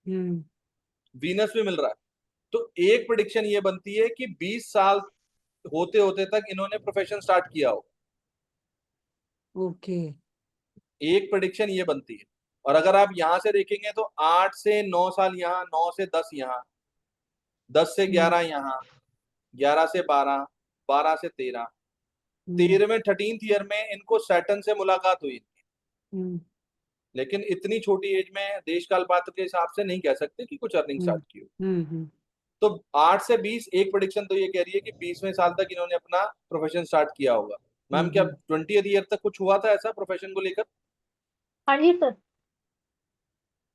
हम्म वीनस भी मिल रहा है। तो एक प्रेडिक्शन ये बनती है कि 20 साल होते होते तक इन्होंने प्रोफेशन स्टार्ट किया हो। ओके। एक प्रेडिक्शन ये बनती है। और अगर आप यहां से देखेंगे तो 8 से 9 साल यहाँ, 9 से 10 यहाँ, 10 से 11 यहाँ, 11 से 12, 12 से 13, 13वें 13th ईयर में इनको सैटर्न से मुलाकात हुई। लेकिन इतनी छोटी एज में देश काल पात्र के हिसाब से नहीं कह सकते कि कुछ अर्निंग स्टार्ट की हो। तो 8 से 20, एक प्रेडिक्शन तो ये कह रही है कि 20वें साल तक इन्होंने अपना प्रोफेशन स्टार्ट किया होगा। मैम क्या 20th ईयर तक कुछ हुआ था ऐसा प्रोफेशन को लेकर? हाँ जी सर।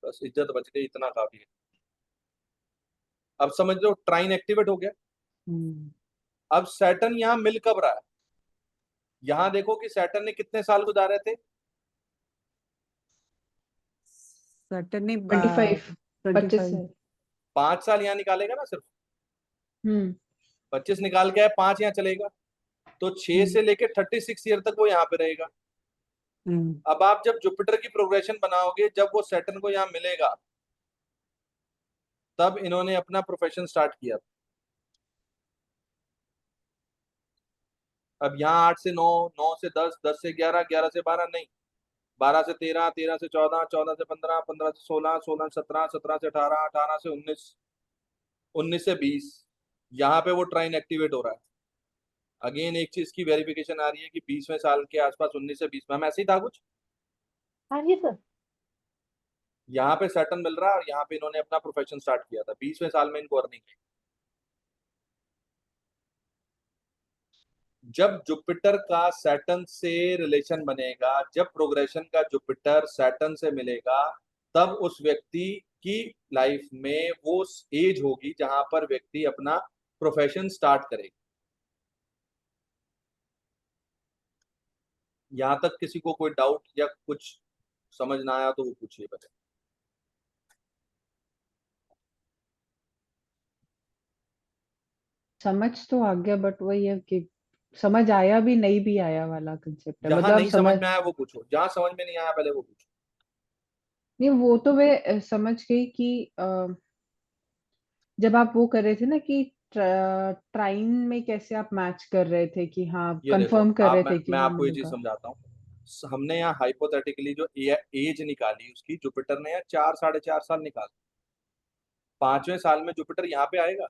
बस इज्जत बच गई, इतना काफी है। अब समझ लो ट्राइन एक्टिवेट हो गया। अब सैटर्न यहाँ मिल कब रहा है? यहाँ देखो कि सैटर्न ने कितने साल गुजारे थे। सैटर्न ने 25 साल। 5 साल यहाँ निकालेगा ना सिर्फ। 25 हम्म। निकाल के आए, 5 यहाँ चलेगा, तो 6 से लेके 36 ईयर तक वो यहाँ पे रहेगा। अब आप जब जुपिटर की प्रोग्रेशन बनाओगे, जब वो सैटर्न को यहाँ मिलेगा, तब इन्होंने अपना प्रोफेशन स्टार्ट किया। अब यहाँ 8 से 9, 9 से 10, 10 से 11, 11 से 12 नहीं, 12 से 13, 13 से 14, 14 से 15, 15 से 16, 16 से 17, 17 से 18, 18 से 19, 19 से 20, यहाँ पे वो ट्राइन एक्टिवेट हो रहा है। अगेन एक चीज की वेरिफिकेशन आ रही है कि 20वें साल के आसपास, 19 से 20 में ऐसे ही था कुछ। हाँ जी सर। यहाँ पे सैटर्न मिल रहा है और यहाँ पे इन्होंने अपना प्रोफेशन स्टार्ट किया था। 20वें साल में इनको अर्निंग है। जब जुपिटर का सैटर्न से रिलेशन बनेगा, जब प्रोग्रेशन का जुपिटर सैटर्न से मिलेगा, तब उस व्यक्ति की लाइफ में वो एज होगी जहां पर व्यक्ति अपना प्रोफेशन स्टार्ट करेगा। यहां तक किसी को कोई डाउट या कुछ समझ ना आया तो वो पूछिए पहले। समझ तो आ गया, बट वही है कि समझ आया भी नहीं भी आया वाला कंसेप्ट है। जहां मतलब नहीं समझ में आया वो पूछो, जहां समझ में नहीं आया पहले वो पूछो। नहीं, वो तो मैं समझ गई कि जब आप वो कर रहे थे ना कि ट्राइन में कैसे आप मैच कर रहे थे कि हाँ, ये देखो, कंफर्म कर रहे आप थे कि मैं हाँ आपको ये चीज मिलेगा। समझाता हूँ। हमने यहाँ हाइपोथेटिकली जो एज निकाली उसकी, जुपिटर ने यहाँ 4, 4.5 साल निकाला। 5वें साल में जुपिटर यहाँ पे आएगा।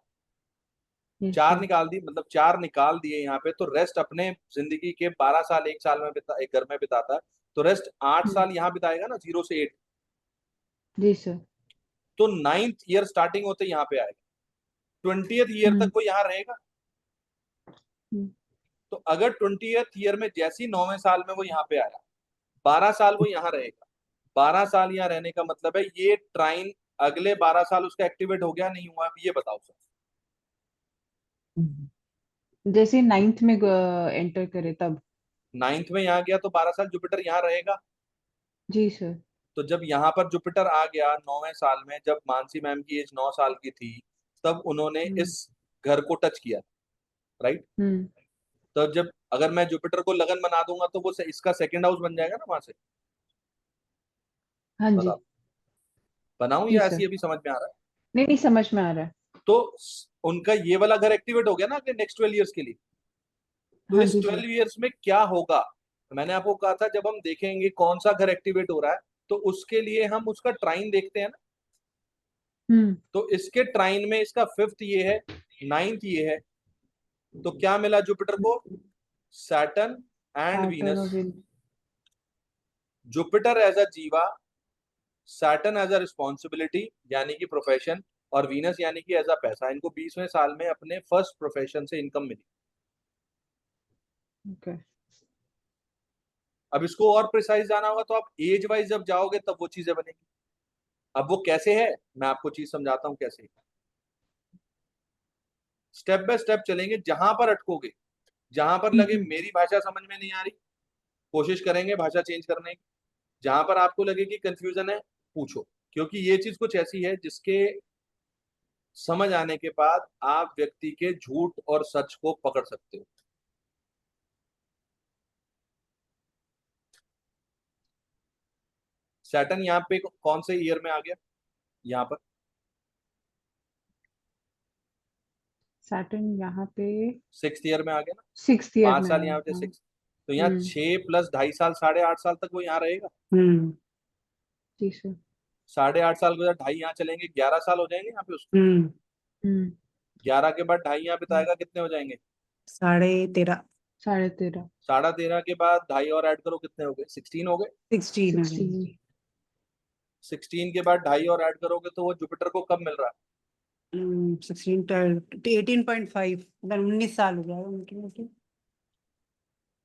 Yes 4 sir. निकाल दी, मतलब 4 निकाल दिए यहाँ पे, तो रेस्ट अपने जिंदगी के 12 साल एक साल में एक घर में बिताता है, तो रेस्ट 8 साल यहाँ बिताएगा ना, 0 से 8। जी सर। तो 9th ईयर स्टार्टिंग होते यहाँ पे आएगा, 20th ईयर तक वो यहाँ रहेगा। तो अगर 20th ईयर में जैसी 9वें साल में वो यहाँ पे आया, 12 साल वो यहाँ रहेगा। 12 साल यहाँ रहने का मतलब है ये ट्राइन अगले 12 साल उसका एक्टिवेट हो गया नहीं हुआ, ये बताओ सर। जैसे 9th में एंटर करे तब। 9th में यहाँ गया तो 12 साल जुपिटर यहाँ रहेगा। जी सर। तो जब यहाँ पर जुपिटर आ गया 9वें साल में, जब मानसी मैम की एज 9 साल की थी, तब उन्होंने इस घर को टच किया, राइट। तो जब अगर मैं जुपिटर को लगन बना दूंगा तो वो इसका सेकंड हाउस बन जाएगा ना वहां से। हाँ जी। बताओ, बनाऊं जी या सर। ऐसी अभी समझ में आ रहा है? नहीं नहीं, समझ में आ रहा है। तो उनका ये वाला घर एक्टिवेट हो गया ना अगले नेक्स्ट 12 ईयर्स के लिए। तो हाँ इस जी सर। 12 ईयर्स में क्या होगा, मैंने आपको कहा था जब हम देखेंगे कौन सा घर एक्टिवेट हो रहा है, तो उसके लिए हम उसका ट्राइन देखते हैं ना। तो इसके ट्राइन में इसका 5th ये है, 9th ये है, तो क्या मिला जुपिटर को? सैटर्न एंड सैटर्न और वीनस। जुपिटर एज अ जीवा, सैटर्न एज अ रिस्पॉन्सिबिलिटी यानी कि प्रोफेशन, और वीनस यानी कि एज अ पैसा। इनको 20वें साल में अपने फर्स्ट प्रोफेशन से इनकम मिली। ओके। अब इसको और प्रिसाइज जाना होगा तो आप एज वाइज जब जाओगे तब वो चीजें बनेगी। अब वो कैसे है, मैं आपको चीज समझाता हूँ कैसे। स्टेप बाय स्टेप चलेंगे, जहां पर अटकोगे, जहां पर लगे मेरी भाषा समझ में नहीं आ रही, कोशिश करेंगे भाषा चेंज करने की। जहां पर आपको लगे कि कंफ्यूजन है, पूछो, क्योंकि ये चीज कुछ ऐसी है जिसके समझ आने के बाद आप व्यक्ति के झूठ और सच को पकड़ सकते हो। सैटर्न यहाँ पे कौन से ईयर में आ गया? यहाँ पर सैटर्न यहाँ पे 6th ईयर में आ गया ना। 6th ईयर 5 में साल है। यहाँ पे हाँ। 6, तो यहाँ 6 प्लस 2.5 साल, 8.5 साल तक वो यहाँ रहेगा। जी सर। 8.5 साल के बाद 2.5 यहाँ चलेंगे, 11 साल हो जाएंगे यहाँ पे उसको। 11 के बाद 2.5 यहाँ बिताएगा, कितने हो जाएंगे? 13.5 13.5 13.5 के बाद 2.5 और ऐड करो, कितने हो गए? 16 हो गए। 16 हो गए। 16 16 के बाद 2.5 और ऐड करोगे तो वो जुपिटर को कब मिल रहा है? 16 18.5 मतलब 19 साल हो गया उनकी।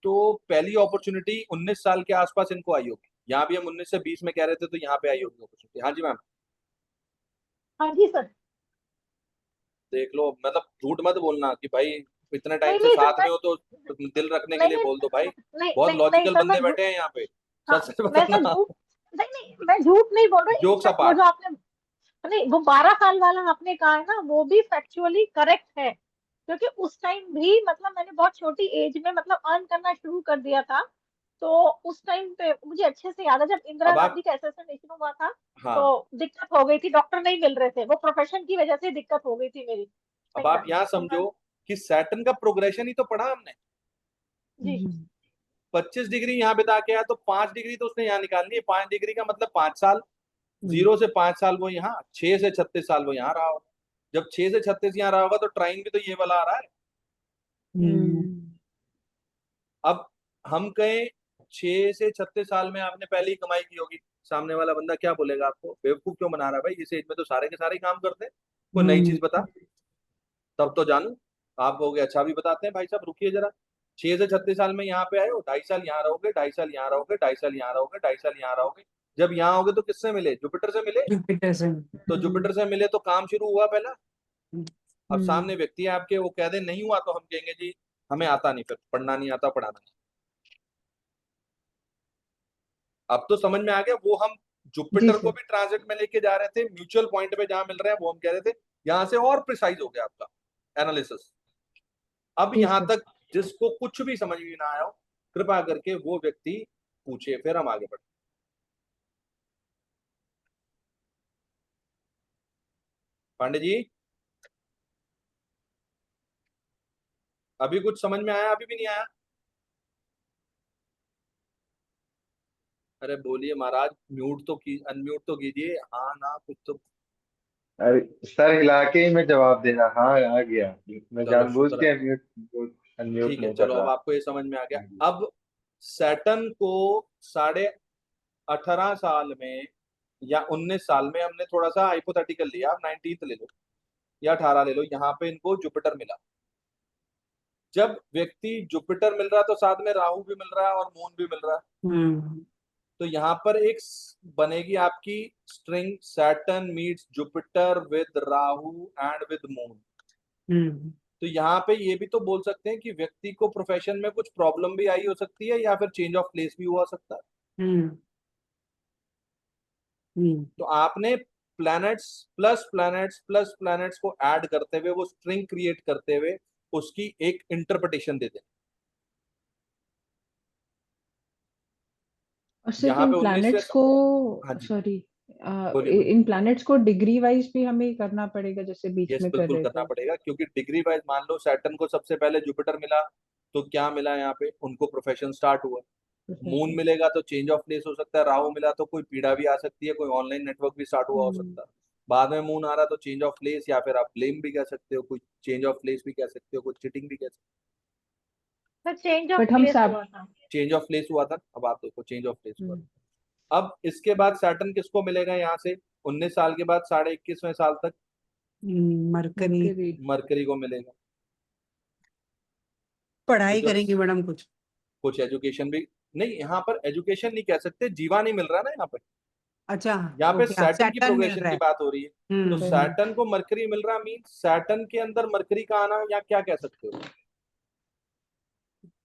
तो पहली अपॉर्चुनिटी 19 साल के आसपास इनको आई होगी। यहाँ भी हम 19 से 20 में कह रहे थे, तो यहाँ पे आई होगी अपॉर्चुनिटी। हाँ जी मैम, हाँ जी सर। देख लो, मतलब झूठ मत बोलना कि भाई इतने टाइम नहीं से नहीं सर, साथ में हो तो दिल रखने के नहीं लिए नहीं बोल दो भाई। नहीं बहुत नहीं नहीं लॉजिकल सर, बंदे बैठे हैं यहाँ पे, हाँ, सच से मैं सर बताना। झूठ, नहीं मैं झूठ नहीं बोल रही। जोक्स इनफैक्ट वो अपार्ट। जो आपने, नहीं वो 12 साल वाला आपने कहा है ना, वो भी फैक्चुअली करेक्ट है, क्योंकि उस टाइम भी मतलब मैंने बहुत छोटी एज में मतलब अर्न करना शुरू कर दिया था। तो उस टाइम पे मुझे अच्छे से याद है, जब इंदिरा अब गांधी आप, का असैसिनेशन हुआ था, हाँ, तो दिक्कत हो गई थी, डॉक्टर नहीं मिल रहे थे, वो प्रोफेशन की वजह से दिक्कत हो गई थी मेरी कई अब आप सारी, यहाँ तो मैं, समझो कि सैटर्न का प्रोग्रेशन ही तो पढ़ा हमने। जी 25 डिग्री यहाँ बिता के आया तो 5 डिग्री तो उसने यहाँ निकालनी है। 5 डिग्री का मतलब 5 साल। 0 से 5 साल वो यहाँ, 6 से 36 साल वो यहाँ रहा होगा। जब 6 से 36 यहाँ रहा होगा तो ट्राइन भी तो ये वाला आ रहा है। अब हम कहें 6 से 36 साल में आपने पहले ही कमाई की होगी, सामने वाला बंदा क्या बोलेगा? आपको बेवकूफ क्यों बना रहा है भाई, इस एज में तो सारे के सारे काम करते हैं, कोई नई चीज बता तब तो जानू। आप कहोगे अच्छा भी बताते हैं भाई साहब, रुकिए जरा। 6 से 36 साल में यहाँ पे आए हो, 2.5 साल यहाँ रहोगे, 2.5 साल यहाँ रहोगे, 2.5 साल यहाँ रहोगे, 2.5 साल यहाँ रहोगे। जब यहाँ होगे तो किससे मिले? जुपिटर से मिले। जुपिटर से। तो जुपिटर से मिले तो काम शुरू हुआ पहला। अब हम्म सामने व्यक्ति है आपके, वो कह दे नहीं हुआ, तो हम कहेंगे जी हमें आता नहीं, फिर पढ़ना नहीं आता, पढ़ाना नहीं। अब तो समझ में आ गया। वो हम जी जुपिटर को सर। भी ट्रांजिट में लेके जा रहे थे, म्यूचुअल पॉइंट पे जहां मिल रहे हैं वो हम कह रहे थे। यहां से और प्रिसाइज हो गया आपका एनालिसिस। अब जी यहां सर। तक जिसको कुछ भी समझ में ना आया हो, कृपा करके वो व्यक्ति पूछे, फिर हम आगे बढ़े। पांडे जी, अभी कुछ समझ में आया? अभी भी नहीं आया? अरे बोलिए महाराज, म्यूट तो की, अनम्यूट तो कीजिए, हाँ ना कुछ तो। अरे सर हिला के ही मैं जवाब दे रहा, हाँ आ गया। मैं चलो जानबूझ शुक्र है। के अनम्यूट अनम्यूट ठीक है, नहीं कर चलो अब रहा। आपको ये समझ में आ गया। अब सैटर्न को 18.5 साल में या 19 साल में, हमने थोड़ा सा हाइपोथेटिकल लिया, आप 19th ले लो या 18 ले लो, यहाँ पे इनको जुपिटर मिला। जब व्यक्ति जुपिटर मिल रहा है तो साथ में राहु भी मिल रहा है और मून भी मिल रहा है। तो यहाँ पर एक बनेगी आपकी string, Saturn meets Jupiter with Rahu and with moon. तो यहाँ पे ये भी तो बोल सकते हैं कि व्यक्ति को प्रोफेशन में कुछ प्रॉब्लम भी आई हो सकती है, या फिर चेंज ऑफ प्लेस भी हुआ सकता है। तो आपने planets plus planets plus planets को ऐड करते हुए, वो स्ट्रिंग क्रिएट करते हुए उसकी एक इंटरप्रिटेशन दे दें। और सिर्फ यहाँ इन पे 19 से, प्लैनेट्स को, हाँ जी सॉरी, बोलिए बोलिए। इन प्लैनेट्स को डिग्री वाइज भी हमें करना पड़ेगा, जैसे बीच यस में कर बिल्कुल रहे करना थे। पड़ेगा, क्योंकि डिग्री वाइज मान लो सैटर्न को सबसे पहले जुपिटर मिला, तो क्या मिला यहाँ पे? उनको प्रोफेशन स्टार्ट हुआ। Moon profession. मिलेगा तो चेंज ऑफ प्लेस हो सकता है। राहु मिला तो कोई पीड़ा भी आ सकती है, कोई ऑनलाइन नेटवर्क भी स्टार्ट हुआ हो सकता है। बाद में मून आ रहा तो चेंज ऑफ प्लेस, या फिर आप ब्लेम भी कह सकते हो, कोई चेंज ऑफ प्लेस भी कह सकते हो, कोई चिटिंग भी कह सकते सर चेंज ऑफ बट हम प्लेस सब। हुआ था। हो। चेंज ऑफ प्लेस हुआ था, अब आप देखो चेंज ऑफ प्लेस हुआ था। अब इसके बाद सैटर्न किसको मिलेगा यहाँ से? 19 साल के बाद 21.5वें साल तक मरकरी। मरकरी। मरकरी को मिलेगा। तो पढ़ाई जब करेंगी मैडम कुछ। कुछ एजुकेशन भी, नहीं यहाँ पर एजुकेशन नहीं कह सकते, जीवा नहीं मिल रहा ना यहाँ पे। अच्छा। यहाँ पे ओके, हाँ सैटर्न की सैटर्न मिल प्रोग्रेशन रहा की है। बात हो रही है। तो हम्म। सैटर्न को मरकरी मिल रहा, मीन सैटर्न के अंदर मरकरी का आना, या क्या कह सकते हो?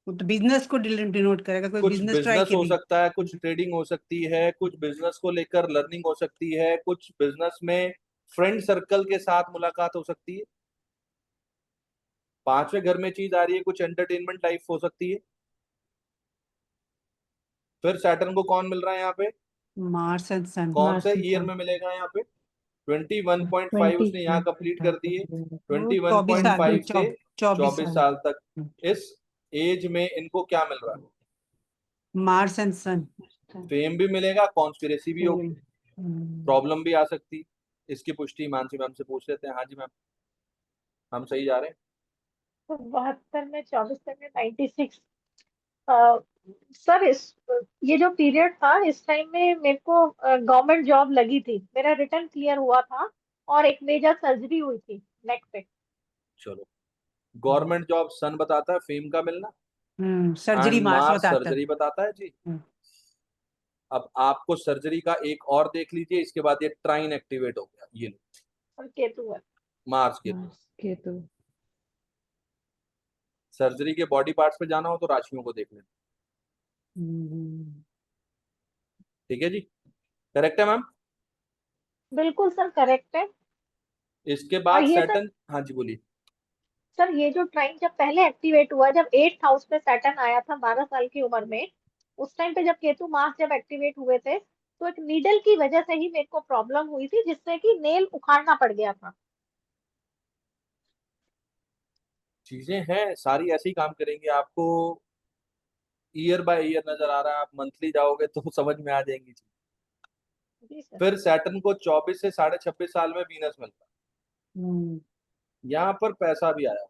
वो तो बिजनेस को डिनोट करेगा, कोई कुछ बिजनेस ट्राई बिजनेस हो करी। सकता है, कुछ ट्रेडिंग हो सकती है, कुछ बिजनेस को लेकर लर्निंग हो सकती है, कुछ बिजनेस में फ्रेंड सर्कल के साथ मुलाकात हो सकती है। 5वें घर में चीज आ रही है, कुछ एंटरटेनमेंट लाइफ हो सकती है। फिर सैटर्न को कौन मिल रहा है यहाँ पे? मार्स एंड सन। कौन से मार्स एंड ईयर सन। में मिलेगा यहाँ पे? 21.5 20। उसने यहाँ कंप्लीट कर दी है। वो 24 साल में 21.5 से 24 24 साल। साल तक इस एज में इनको क्या मिल रहा है? Mars and sun. फेम भी मिलेगा, कॉन्स्पिरेसी भी होगी, सेम। प्रॉब्लम भी आ सकती। इसकी पुष्टि मानसी मैम से पूछ लेते हैं। हाँ जी मैम। हम सही जा रहे हैं? तो 72 में 24 में 96। सर ये जो पीरियड था इस टाइम में मेरे को गवर्नमेंट जॉब लगी थी, मेरा रिटर्न क्लियर हुआ था और एक मेजर सर्जरी हुई थी नेक पे। चलो, गवर्नमेंट जॉब सन बताता है, फेम का मिलना, सर्जरी एंड मास मार्च बताता है। सर्जरी बताता है जी। हम्म, अब आपको सर्जरी का एक और देख लीजिए, इसके बाद ये ट्राइन एक्टिवेट हो गया, ये लो, और केतु है। मार्च के। मार्स केतु। सर्जरी के बॉडी पार्ट्स पे जाना हो तो राशियों को देख लेना। हम्म, ठीक है जी, करेक्ट है मैम? बिल्कुल सर करेक्ट है। इसके और बाद ये सर, सैटर्न, हाँ जी बोलिए। सर ये जो ट्राइन जब पहले एक्टिवेट हुआ, जब 8th हाउस पे सैटर्न आया था 12 साल की उम्र में, उस टाइम पे जब केतु मास जब एक्टिवेट हुए थे, तो एक नीडल की वजह से ही मेरे को प्रॉब्लम हुई थी, जिससे कि नेल उखाड़ना पड़ गया था। चीजें हैं सारी ऐसे ही काम करेंगे, आपको ईयर बाय ईयर नजर आ रहा है, आप मंथली जाओगे तो समझ में आ जाएंगी चीजें। जी सर। फिर सैटर्न को 24 से 26.5 साल में वीनस मिलता हम्म, है, यहाँ पर पैसा भी आया,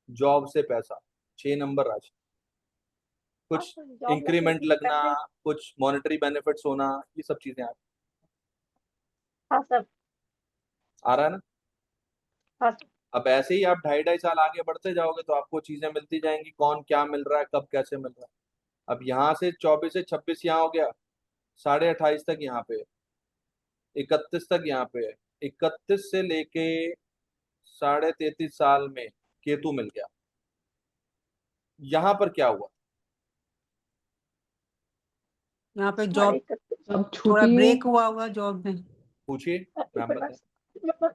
जॉब से पैसा, 6 नंबर राशि, हाँ कुछ सर, जॉब लग गई इंक्रीमेंट थी लगना, पहले। कुछ मॉनेटरी बेनिफिट्स होना, ये सब चीजें हाँ सर। आ रहा है ना। हाँ सर। अब ऐसे ही आप 2.5 2.5 साल आगे बढ़ते जाओगे तो आपको चीजें मिलती जाएंगी, कौन क्या मिल रहा है, कब कैसे मिल रहा है। अब यहाँ से 24 से 26 यहाँ हो गया, 28.5 तक यहाँ पे, 31 तक यहाँ पे है, 31 से लेके 33.5 साल में केतु मिल गया। यहाँ पर क्या हुआ? यहाँ पे साढ़े जॉब 31। अब थोड़ा छुट्टी। ब्रेक हुआ होगा जॉब में। पूछिए, एक मैम मिनट बताए। बस,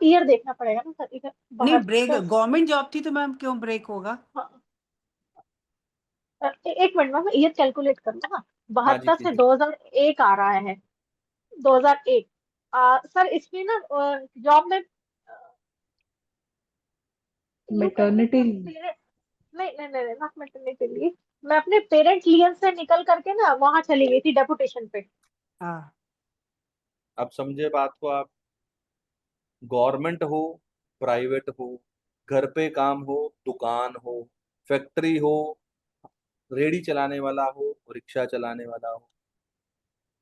ईयर देखना पड़ेगा ना सर, इधर नहीं, ब्रेक 72। गवर्नमेंट जॉब थी तो मैम क्यों ब्रेक होगा? हाँ, एक मिनट में मैं ईयर कैलकुलेट कर लूँ ना। हाँ जी 72 से कीजिए। 2001 आ रहा है। 2001। सर इसमें ना जॉब में यूं कहेंगे कि मैटरनिटी। हम पेरेंट, नहीं नहीं नहीं नॉट मैटरनिटी लीव, मैं अपने पेरेंट लीव से निकल करके ना वहां चली गई थी डेपुटेशन पे। हाँ, अब समझे बात को आप, गवर्नमेंट हो, प्राइवेट हो, घर पे काम हो, दुकान हो, फैक्ट्री हो, रेडी चलाने वाला हो, रिक्शा चलाने वाला हो,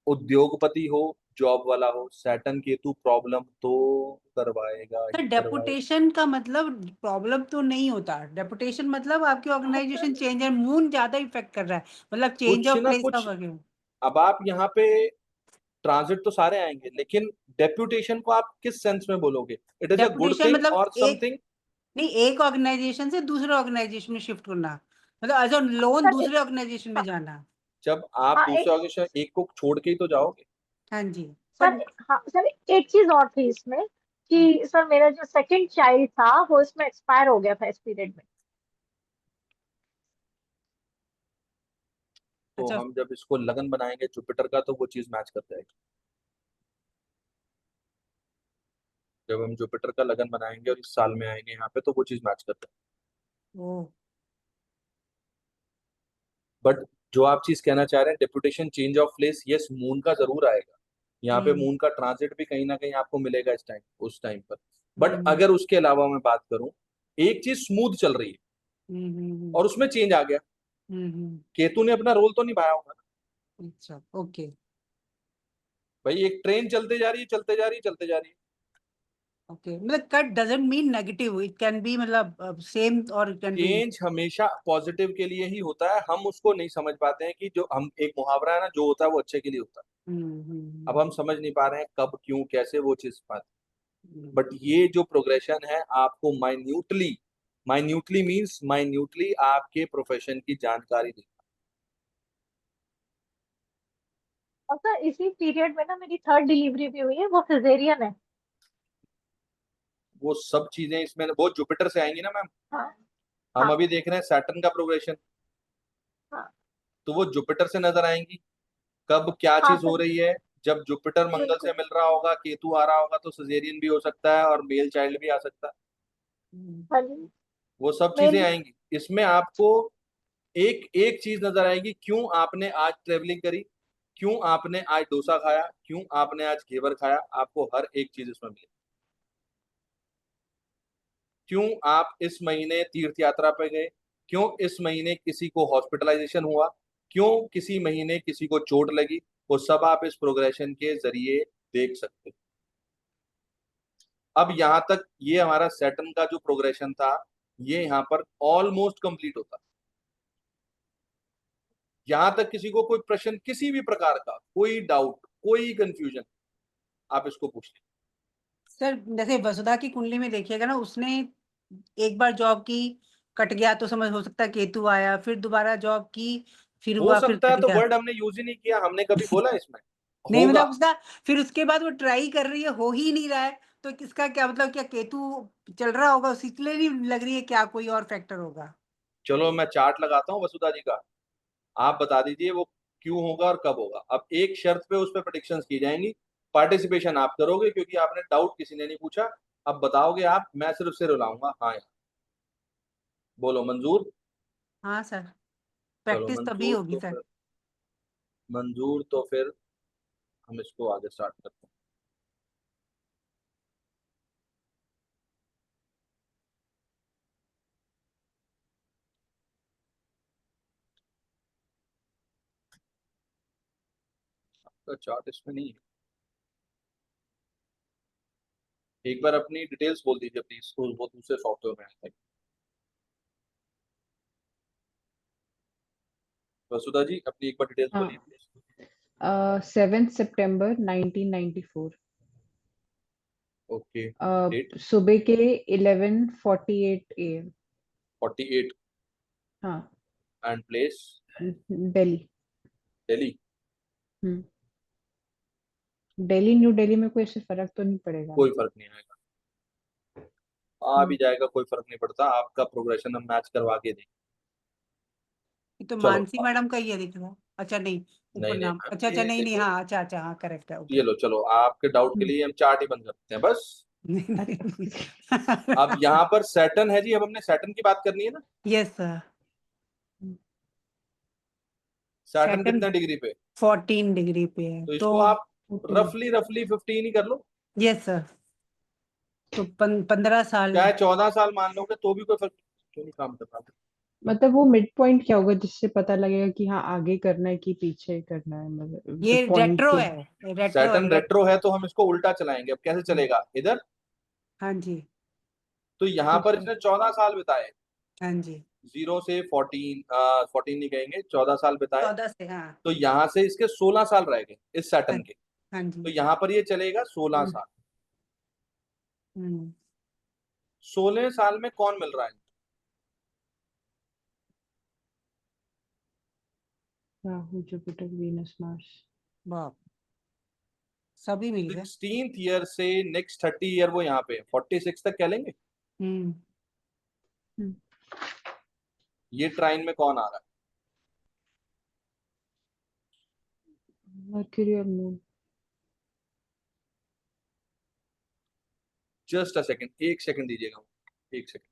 उद्योगपति हो, जॉब वाला हो, सैटर्न केतु प्रॉब्लम तो करवाएगा सर ही करवाएगा। डेपुटेशन का मतलब प्रॉब्लम तो नहीं होता। डेपुटेशन मतलब आपकी हाँ ऑर्गेनाइजेशन सर। चेंज है, मून ज्यादा इफेक्ट कर रहा है, मतलब चेंज कुछ ऑफ ना प्लेस कुछ, ऑफ वर्किंग। अब आप यहाँ पे ट्रांजिट तो सारे आएंगे, लेकिन डेप्यूटेशन को आप किस सेंस में बोलोगे? It is a good deputation thing मतलब और एक, समथिंग? नहीं, एक ऑर्गेनाइजेशन से दूसरे ऑर्गेनाइजेशन में शिफ्ट करना, मतलब एज अ लोन सर दूसरे ऑर्गेनाइजेशन में हाँ। जाना। जब आप हाँ, दूसरे ऑर्गेनाइजेशन एक को छोड़ के ही तो जाओगे। हाँ जी। पर सर हाँ सर, एक चीज और थी इसमें कि सर मेरा जो सेकंड चाइल्ड था वो इसमें एक्सपायर हो गया था इस पीरियड में। तो अच्छा, हम जब इसको लगन बनाएंगे जुपिटर का तो वो चीज मैच कर जाएगी। जब हम जुपिटर का लगन बनाएंगे और इस साल में आएंगे यहाँ पे तो वो चीज मैच कर जाएगी। ओ, बट जो आप चीज कहना चाह रहे हैं, deputation change of place, yes moon का जरूर आएगा। यहाँ पे हम्म, मून का ट्रांजिट भी कहीं ना कहीं आपको मिलेगा इस टाइम, उस टाइम पर। बट हम्म, अगर उसके अलावा मैं बात करूं, एक चीज स्मूथ चल रही है हम्म, और उसमें चेंज आ गया, हम्म, केतु ने अपना रोल तो निभाया होगा ना। अच्छा, ओके, भाई एक ट्रेन चलते जा रही है, चलते जा रही है, चलते जा रही है। ओके, मतलब cut doesn't mean negative, it can be मतलब सेम और इट कैन बी। चेंज हमेशा पॉजिटिव के लिए ही होता है, हम उसको नहीं समझ पाते हैं कि जो हम, एक मुहावरा है ना, जो होता है वो अच्छे के लिए होता है। अब हम समझ नहीं पा रहे हैं कब क्यों कैसे वो चीज बात। बट ये जो प्रोग्रेशन है आपको माइन्यूटली, माइन्यूटली मींस माइन्यूटली आपके प्रोफेशन की जानकारी दी। और सर इसी पीरियड में ना मेरी थर्ड डिलीवरी भी हुई है, वो सिजेरियन है। वो सब चीजें इसमें वो जुपिटर से आएंगी ना मैम। हाँ। हम हाँ। अभी देख रहे हैं सैटर्न का प्रोग्रेशन, हाँ। तो वो जुपिटर से नजर आएंगी। कब क्या हाँ चीज हो सर। रही है, जब जुपिटर मंगल से बिल्कुल। मिल रहा होगा, केतु आ रहा होगा, तो सिजेरियन भी हो सकता है और मेल चाइल्ड भी आ सकता है। हाँ जी। वो सब चीजें मेरी। आएंगी इसमें आपको। एक एक चीज नजर आएगी, क्यों आपने आज ट्रेवलिंग करी, क्यों आपने आज डोसा खाया, क्यों आपने आज घेवर खाया, आपको हर एक चीज इसमें मिलेगी। क्यों आप इस महीने तीर्थ यात्रा पे गए, क्यों इस महीने किसी को हॉस्पिटलाइजेशन हुआ, क्यों किसी महीने किसी को चोट लगी, वो सब आप इस प्रोग्रेशन के जरिए देख सकते हैं। अब यहाँ तक ये हमारा सैटर्न का जो प्रोग्रेशन था ये यहाँ पर ऑलमोस्ट कंप्लीट होता। यहां तक किसी को कोई प्रश्न, किसी भी प्रकार का कोई डाउट, कोई कंफ्यूजन, आप इसको पूछ लें। सर जैसे वसुधा की कुंडली में देखिएगा ना, उसने एक बार जॉब की, कट गया, तो समझ हो सकता है केतु आया, फिर दोबारा जॉब की, फिर हो हुआ, फिर सकता है, कट तो गया। वर्ड हमने यूज ही नहीं किया, हमने कभी बोला इसमें नहीं होगा। मतलब उसका, फिर उसके बाद वो ट्राई कर रही है, हो ही नहीं रहा है, तो इसका क्या मतलब, क्या केतु चल रहा होगा, इसलिए नहीं लग रही है, क्या कोई और फैक्टर होगा? चलो मैं चार्ट लगाता हूँ वसुधा जी का, आप बता दीजिए वो क्यों होगा और कब होगा। अब एक शर्त पे उस पर प्रेडिक्शंस की जाएंगी, पार्टिसिपेशन आप करोगे क्योंकि आपने डाउट किसी ने नहीं पूछा। अब बताओगे आप, मैं सिर्फ सिर हिलाऊंगा। हाँ यार, बोलो मंजूर। हाँ सर, चलो प्रैक्टिस तभी मंजूर होगी तो सर। फिर, मंजूर तो फिर हम इसको आगे स्टार्ट करते हैं। आपका चार्ट इसमें नहीं है, एक बार अपनी डिटेल्स बोल दीजिए प्लीज, वो दूसरे सॉफ्टवेयर में आता है। वसुधा जी अपनी एक बार डिटेल्स हाँ, बोलिए प्लीज। 7 सितंबर 1994, ओके, डेट सुबह के 11:48 AM। 48, हाँ, and place Delhi. Delhi. Hmm, Delhi new Delhi में कोई ऐसे फर्क तो नहीं पड़ेगा कोई ना? फर्क नहीं आएगा, आ भी हम्म, जाएगा, कोई फर्क नहीं पड़ता, आपका प्रोग्रेशन हम मैच करवा के देंगे। ये तो चलो मानसी मैडम का ही है दिख रहा है। अच्छा नहीं, ऊपर नहीं नहीं नाम, मैम, अच्छा अच्छा, ये नहीं नहीं, देखो, हाँ अच्छा अच्छा, हाँ करेक्ट है, ये ऊपर। लो, चलो आपके डाउट के हम्म, लिए हम चार्ट ही बंद करते हैं बस। नहीं अब नहीं। यहाँ पर सैटर्न है जी, अब हमने सैटर्न की बात करनी है ना। Yes sir. सैटर्न सैटर्न कितने डिग्री पे, 14 डिग्री पे है तो तो। इसको आप 14। रफली रफली 15 ही कर लो। यस सर, तो 15 साल। चाहे 14 साल मान लोगे तो भी कोई फर्क क्यों नहीं काम कर रहा। मतलब वो मिड पॉइंट क्या होगा जिससे पता लगेगा कि हाँ आगे करना है कि पीछे करना है, मतलब जो ये पॉइंट रेट्रो के। है, रेट्रो है, सैटर्न रेट्रो है तो हम इसको उल्टा चलाएंगे, अब कैसे चलेगा इधर। हाँ जी, तो यहाँ पर कैसे? इसने 14 साल बिताए, हाँ जी, 0 से 14, 14 नहीं कहेंगे, 14 साल बिताए। 14 से, हाँ। तो यहाँ से इसके 16 साल रह गए इस हाँ, सैटर्न के। हाँ तो जी। यहाँ पर ये चलेगा 16 हम्म, साल। हम्म 16 साल में कौन मिल रहा है, राहु जुपिटर वीनस मार्स। बाप, सभी मिल गए। 16th ईयर से नेक्स्ट 30 ईयर वो यहाँ पे 46 तक कह लेंगे। हम्म हम्म, ये ट्राइन में कौन आ रहा है, मर्क्यूरी और मून। जस्ट अ सेकंड, एक सेकंड दीजिएगा, एक सेकंड।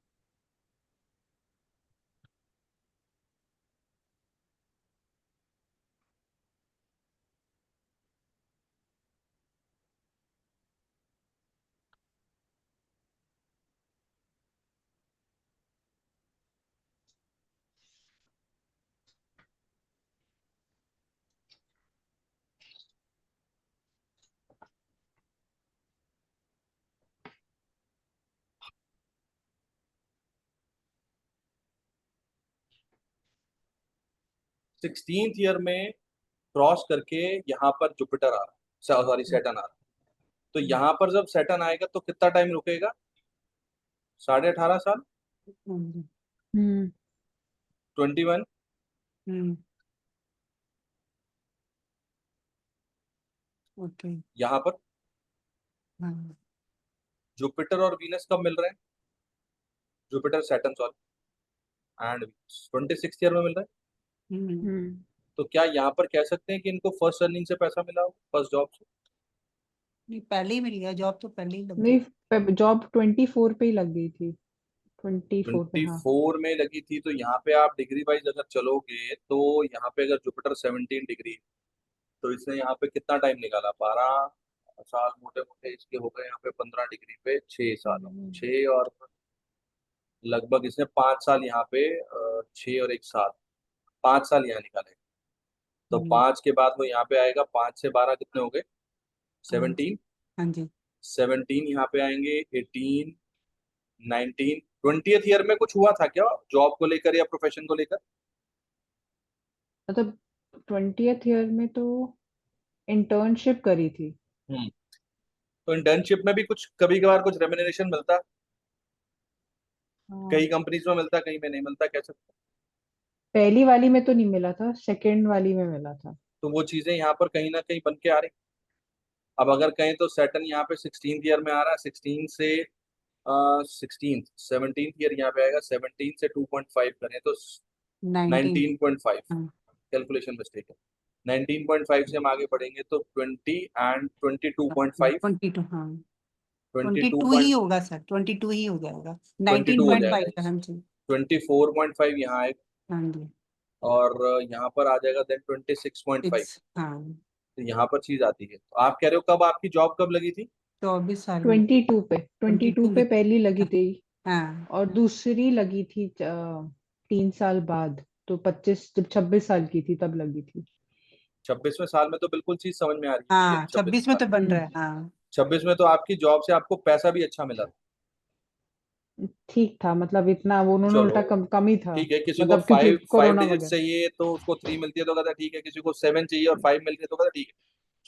सिक्सटींथ ईयर में क्रॉस करके यहाँ पर जुपिटर आ रहा है, सॉरी सैटर्न आ रहा है। तो यहाँ पर जब सैटर्न आएगा तो कितना टाइम रुकेगा, 18.5 साल, हम्म 21। हम्म, ओके। यहाँ पर हाँ। जुपिटर और वीनस कब मिल रहे हैं, Jupiter Saturn sorry and 26th year में मिल रहे हैं। हम्म हम्म, तो क्या यहाँ पर कह सकते हैं कि इनको फर्स्ट अर्निंग से पैसा मिला हो, फर्स्ट जॉब से। नहीं, पहले ही मिल गया, जॉब तो पहले ही लग गई। नहीं, जॉब 24 पे ही लग गई थी। 24 पे, हाँ। 24 में लगी थी, तो यहाँ पे आप डिग्री वाइज अगर चलोगे तो यहाँ पे अगर जुपिटर 17 डिग्री, तो इसने यहाँ पे कितना टाइम निकाला, 12 साल मोटे मोटे इसके हो गए यहाँ पे, 15 डिग्री पे 6 साल, 6 और लगभग इसने 5 साल यहाँ पे 6 और 1 साल 5 साल यहाँ निकाले। तो 5 के बाद वो यहाँ पे आएगा, 5 से 12 कितने हो गए? 17। हाँ जी 17 यहाँ पे आएंगे, 18, 19, 20th ईयर में कुछ हुआ था क्या जॉब को लेकर या प्रोफेशन को लेकर? मतलब 20th ईयर में तो इंटर्नशिप करी थी। हम्म। तो इंटर्नशिप में भी कुछ कभी कभार कुछ रेम्युनरेशन मिलता, हाँ, कई कंपनीज में मिलता, कहीं में नहीं मिलता, कैसे? पहली वाली में तो नहीं मिला था, सेकंड वाली में मिला था। तो वो चीजें यहाँ पर कहीं ना कहीं बन के आ रही। अब अगर कहें तो सैटर्न यहाँ पे 16th ईयर में आ रहा है, 16 से 17th ईयर यहाँ पे आएगा, 17 से 2.5 करें तो 19 19.5। हाँ कैलकुलेशन मिस्टेक है। 19.5 से हम आगे बढ़ेंगे तो 20 एंड 22.5। 22 हाँ 22 22 ही होगा सर 22 ही हो जाएगा 22 हो जाएगा। 19.5 हाँ जी 24.5 यहाँ आएगा, हाँ जी और यहाँ पर आ जाएगा देन 26.5। हाँ तो यहाँ पर चीज आती है। तो आप कह रहे हो कब आपकी जॉब कब लगी थी? 24 साल में 22 पे पहली लगी थी, हाँ और दूसरी लगी थी 3 साल बाद, तो 25 जब 26 साल की थी तब लगी थी। 26वें साल में तो बिल्कुल चीज समझ में आ रही है। हाँ 26 में तो बन रहा है हाँ 26 में तो आपकी जॉब से आपको पैसा भी अच्छा मिला। ठीक था, मतलब इतना वो उन्होंने चलो उल्टा कम कम ही था, ठीक है, किसी को मतलब क्योंकि 5 कोरोना डिजिट वगैरह। चाहिए तो उसको 3 मिलती है तो कहता है ठीक है, किसी को 7 चाहिए और 5 मिल रही है तो कहता है ठीक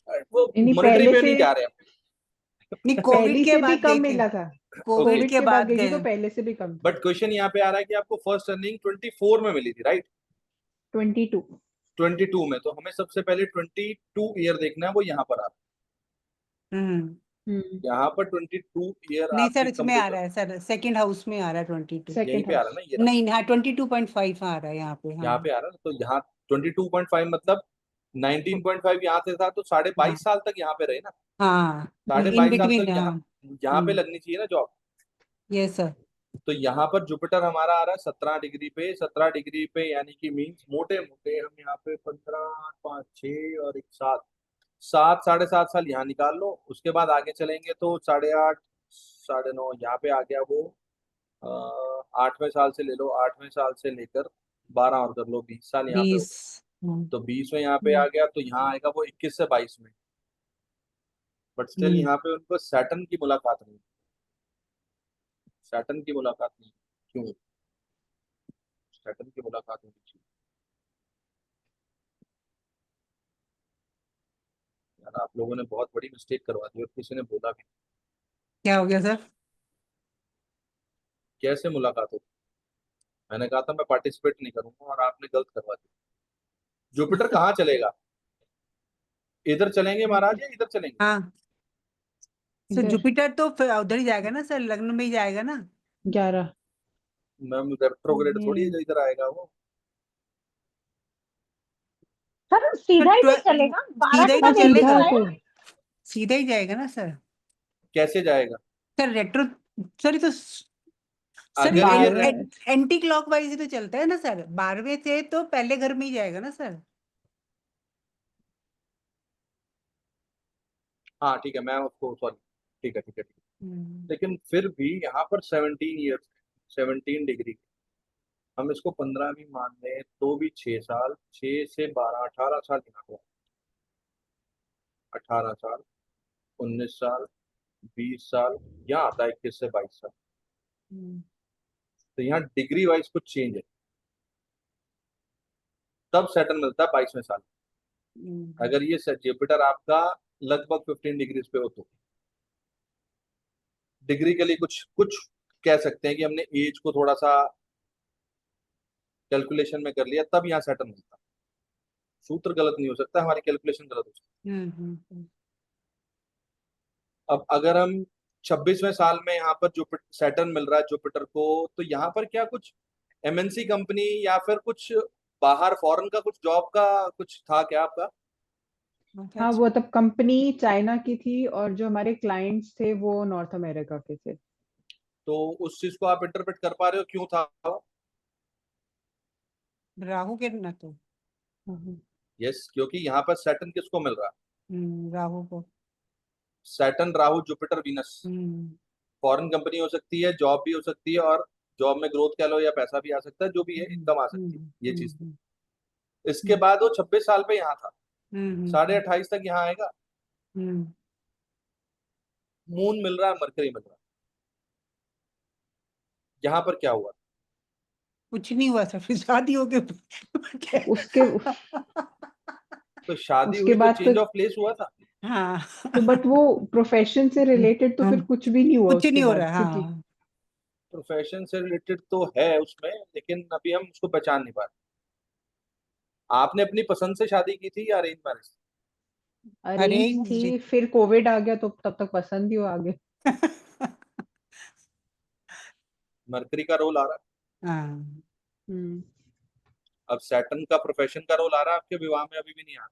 है। वो नहीं नहीं, मॉनेटरी पे नहीं जा रहे नहीं हम। कोविड पहली के से भी बाद कम गए थे मिला था। कोविड ओके, कोविड के के बाद बाद गई थी गए तो पहले से भी कम था। बट क्वेश्चन यहाँ पे आ रहा है कि आपको फर्स्ट अर्निंग 24 में मिली थी, राइट? 22। 22 में, तो हमें सबसे पहले 22 ईयर देखना है, वो यहाँ पर आ रहा हम्म हम्म। है। यहाँ पर 22 ईयर नहीं आपकी सर इसमें आ कंप्यूटर, रहा है सर सेकंड हाउस में आ रहा है 22 यहीं सेकंड पे आ रहा हाउस। है ना, ये रहा। नहीं हाँ 22.5 आ रहा है यहाँ पे हाँ यहाँ पे आ रहा है ना, तो यहाँ 22.5 मतलब 19.5 यहाँ से था, तो साढ़े हाँ 22 साल तक यहाँ पे रहे ना। हाँ साढ़े इन 22 साल बिटवीन तक हाँ यहाँ यहाँ पे लगनी चाहिए ना जॉब। यस सर तो यहाँ पर जुपिटर हमारा आ रहा है 17 डिग्री पे, 17 डिग्री पे यानी कि मीन्स मोटे मोटे हम यहाँ पे 15, 5, 6 और 1, 7, 7, 7.5 साल यहाँ निकाल लो। उसके बाद आगे चलेंगे तो 8.5, 9.5 यहाँ पे आ गया वो। 8वें साल से ले लो, 8वें साल से लेकर 12 और कर लो, 20 साल यहाँ पे हो 20 गए। तो 20 में यहाँ पे आ गया, तो यहाँ आएगा वो 21 से 22 में। बट स्टिल हम्म यहाँ पे उनको सैटर्न की मुलाकात नहीं, सैटर्न की मुलाकात नहीं। क्यों? सैटर्न की मुलाकात होनी चाहिए यार। आप लोगों ने बहुत बड़ी मिस्टेक करवा दी और किसी ने बोला भी नहीं। क्या हो गया सर कैसे मुलाकात होगी? मैंने कहा था मैं पार्टिसिपेट नहीं करूंगा और आपने गलत करवा दिया। जुपिटर कहाँ चलेगा? इधर चलेंगे महाराज या इधर चलेंगे? हाँ सर इधर जुपिटर तो फिर उधर ही जाएगा ना सर लग्न में ही जाएगा ना 11। मैम रेट्रोग्रेड थोड़ी है जो इधर आएगा वो। सर तो सीधा ही तो चलेगा, 12 सीधा के ही तो बाद 21 चलेगा सीधा आएगा। तो सीधा ही जाएगा ना सर कैसे जाएगा? सर रेट्रो सर ये तो सर अगर ये 12। एंटी क्लॉकवाइज ही तो चलता है ना सर 12वें से तो पहले घर में ही जाएगा ना सर हाँ ठीक है, मैं उसको सॉरी, ठीक है ठीक है ठीक है। लेकिन फिर भी यहाँ पर 17 ईयर्स, 17 डिग्री, हम इसको 15 भी मान लें तो भी 6 साल, 6 से 12, 18 साल यहाँ पर। 18 साल, 19 साल, 20 साल, यहाँ आता है 21 से 22 साल। तो यहाँ डिग्री वाइज कुछ चेंज है, तब सेटल मिलता है 22वें साल। अगर ये जुपिटर आपका लगभग 15 डिग्रीज पे हो तो डिग्री के लिए कुछ कुछ कह सकते हैं कि हमने एज को थोड़ा सा कैलकुलेशन में कर लिया, तब यहाँ सेटल मिलता। सूत्र गलत नहीं हो सकता, हमारी कैलकुलेशन गलत हो सकती। अब अगर हम 26वें साल में यहाँ पर जुपिटर सैटर्न मिल रहा है जुपिटर को, तो यहाँ पर क्या कुछ एमएनसी कंपनी या फिर कुछ बाहर फॉरेन का कुछ जॉब का कुछ था क्या आपका? हाँ, वो तब कंपनी चाइना की थी और जो हमारे क्लाइंट्स थे वो नॉर्थ अमेरिका के थे। तो उस चीज को आप इंटरप्रेट कर पा रहे हो क्यों था वो? राहु के ना तो यस, क्योंकि यहाँ पर सैटर्न किसको मिल रहा है? राहु को Saturn, Rahu, Jupiter, Venus. Foreign company हो सकती है, जॉब भी हो सकती है, और जॉब में ग्रोथ कह लो या पैसा भी आ सकता है, जो भी है इनकम आ सकती है, ये चीज। इसके बाद वो 26 साल पे यहाँ था, 28.5 तक यहाँ आएगा, मून मिल रहा है, मरकरी मिल रहा है। यहाँ पर क्या हुआ? कुछ नहीं हुआ सर, फिर शादी हो गई। उसके तो शादी उसके हुई तो बाद चेंज तो ऑफ प्लेस हुआ था। तो बट वो प्रोफेशन से रिलेटेड तो फिर कुछ भी नहीं हुआ कुछ नहीं उसके हो बाद, रहा है। क्योंकि हाँ, प्रोफेशन से रिलेटेड तो है उसमें, लेकिन अभी हम उसको पहचान नहीं पा रहे। आपने अपनी पसंद से शादी की थी या अरेंज मैरिज? Arrange arrange. थी, फिर कोविड आ गया तो तब तक पसंद ही हो आगे। मरकरी का रोल आ रहा है, हाँ, हम्म अब सैटर्न का प्रोफेशन का रोल आ रहा है, आपके विवाह में अभी भी नहीं आ रहा।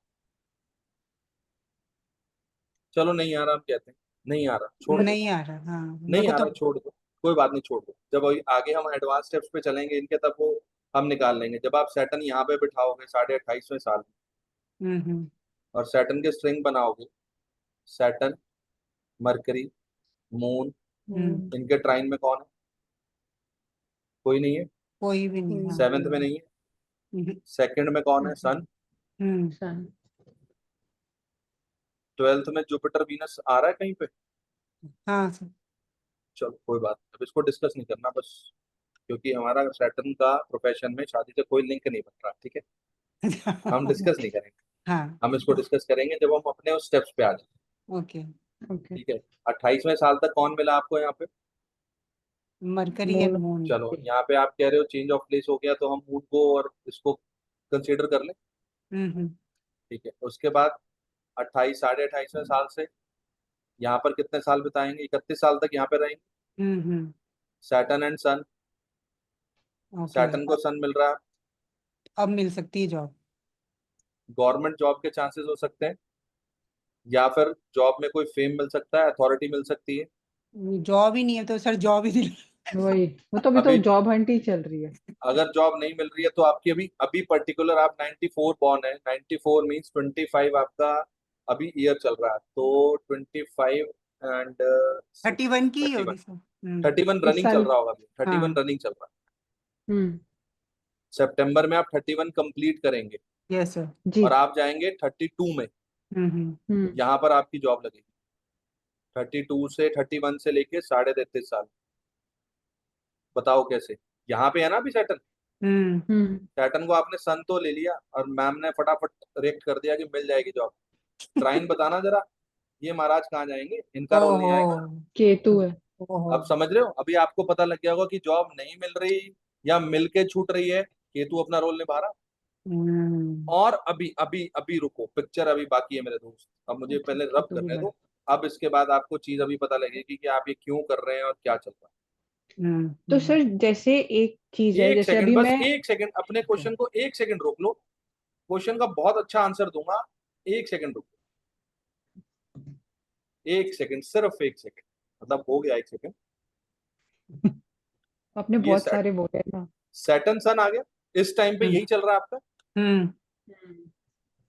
चलो नहीं आ रहा, हम कहते हैं नहीं आ रहा, छोड़ दो। नहीं आ रहा। हाँ, मेरे नहीं को आ तो रहा, छोड़ दो, कोई बात नहीं, छोड़ दो। जब अभी आगे हम एडवांस स्टेप्स पे चलेंगे इनके, तब वो हम निकाल लेंगे। जब आप सैटर्न यहाँ पे बिठाओगे 28.5वें साल में, हम्म और सैटर्न के स्ट्रिंग बनाओगे, सैटर्न, मरकरी, मून, हम्म इनके ट्राइन में कौन है? कोई नहीं है। कोई भी नहीं। हाँ। सेवेंथ में नहीं है। हम्म सेकंड में कौन है? सन। हम्म सन। 12th में जुपिटर वीनस आ रहा है कहीं पे? हाँ सर। चलो कोई बात नहीं, अब इसको डिस्कस नहीं करना बस, क्योंकि हमारा सैटर्न का प्रोफेशन में शादी से कोई लिंक नहीं बन रहा, ठीक है? हम डिस्कस नहीं करेंगे, हाँ, हम इसको डिस्कस करेंगे जब हम अपने उस स्टेप्स पे आ जाए। ओके। ओके। ठीक है। 28वें साल तक कौन मिला आपको यहाँ पे? Mercury and moon. मून। चलो यहाँ पे आप कह रहे हो चेंज ऑफ प्लेस हो गया, तो हम मून को और इसको कंसीडर कर लें। हम्म ठीक है। उसके बाद 28, 28.5वें साल से यहाँ पर कितने साल बिताएंगे? 31 साल तक यहाँ पे रहेंगे। Hmm Saturn and sun, okay. Saturn को सन मिल रहा है, अब मिल सकती है जॉब। गवर्नमेंट जॉब के चांसेस हो सकते हैं, या फिर जॉब में कोई फेम मिल सकता है, अथॉरिटी मिल सकती है। जॉब ही नहीं है तो सर जॉब ही नहीं। वही, वो तो अभी तो अभी जॉब हंट ही चल रही है। अगर जॉब नहीं मिल रही है तो आपकी अभी अभी पर्टिकुलर आप 94 बॉर्न है, 94 मीन्स 25 आपका अभी ईयर चल रहा है, तो 25 एंड 31 की ही 31, होगी सर। 31 इस रनिंग चल साल। रहा होगा, अभी 31 हाँ। रनिंग चल रहा है। हम्म। सितंबर में आप 31 कंप्लीट करेंगे, यस सर। जी। और आप जाएंगे 32 में, हम्म यहाँ पर आपकी जॉब लगेगी। 32 से 31 से लेके 33.5 साल, बताओ कैसे? यहाँ पे है ना अभी सैटर्न। हम्म हम्म सैटर्न को आपने सन तो ले लिया, और मैम ने फटाफट रिएक्ट कर दिया कि मिल जाएगी जॉब। ट्राइन बताना जरा, ये महाराज कहाँ जाएंगे, इनका रोल नहीं ओहो। आएगा। केतु है। ओहो। अब समझ रहे हो, अभी आपको पता लग गया होगा कि जॉब नहीं मिल रही या मिल के छूट रही है, केतु अपना रोल निभा रहा। हम्म और अभी अभी अभी रुको, पिक्चर अभी बाकी है मेरे दोस्त, अब मुझे अच्छा, पहले रब केतु भी करने है। दो। अब इसके बाद आपको चीज अभी पता लगेगी कि आप ये क्यों कर रहे हैं और क्या चल रहा तो सर जैसे एक चीज है। है, एक जैसे सेकंड, अभी बस मैं। एक सेकंड, अपने ओके। क्वेश्चन को एक सेकंड रोक लो। क्वेश्चन का बहुत अच्छा आंसर दूंगा, एक सेकंड रुको, एक सेकंड, सिर्फ एक सेकंड, मतलब हो गया एक सेकंड। आपने ये बहुत सारे बोले ना। सैटर्न सन आ गया, इस टाइम पे हम्म यही चल रहा है आपका, हम्म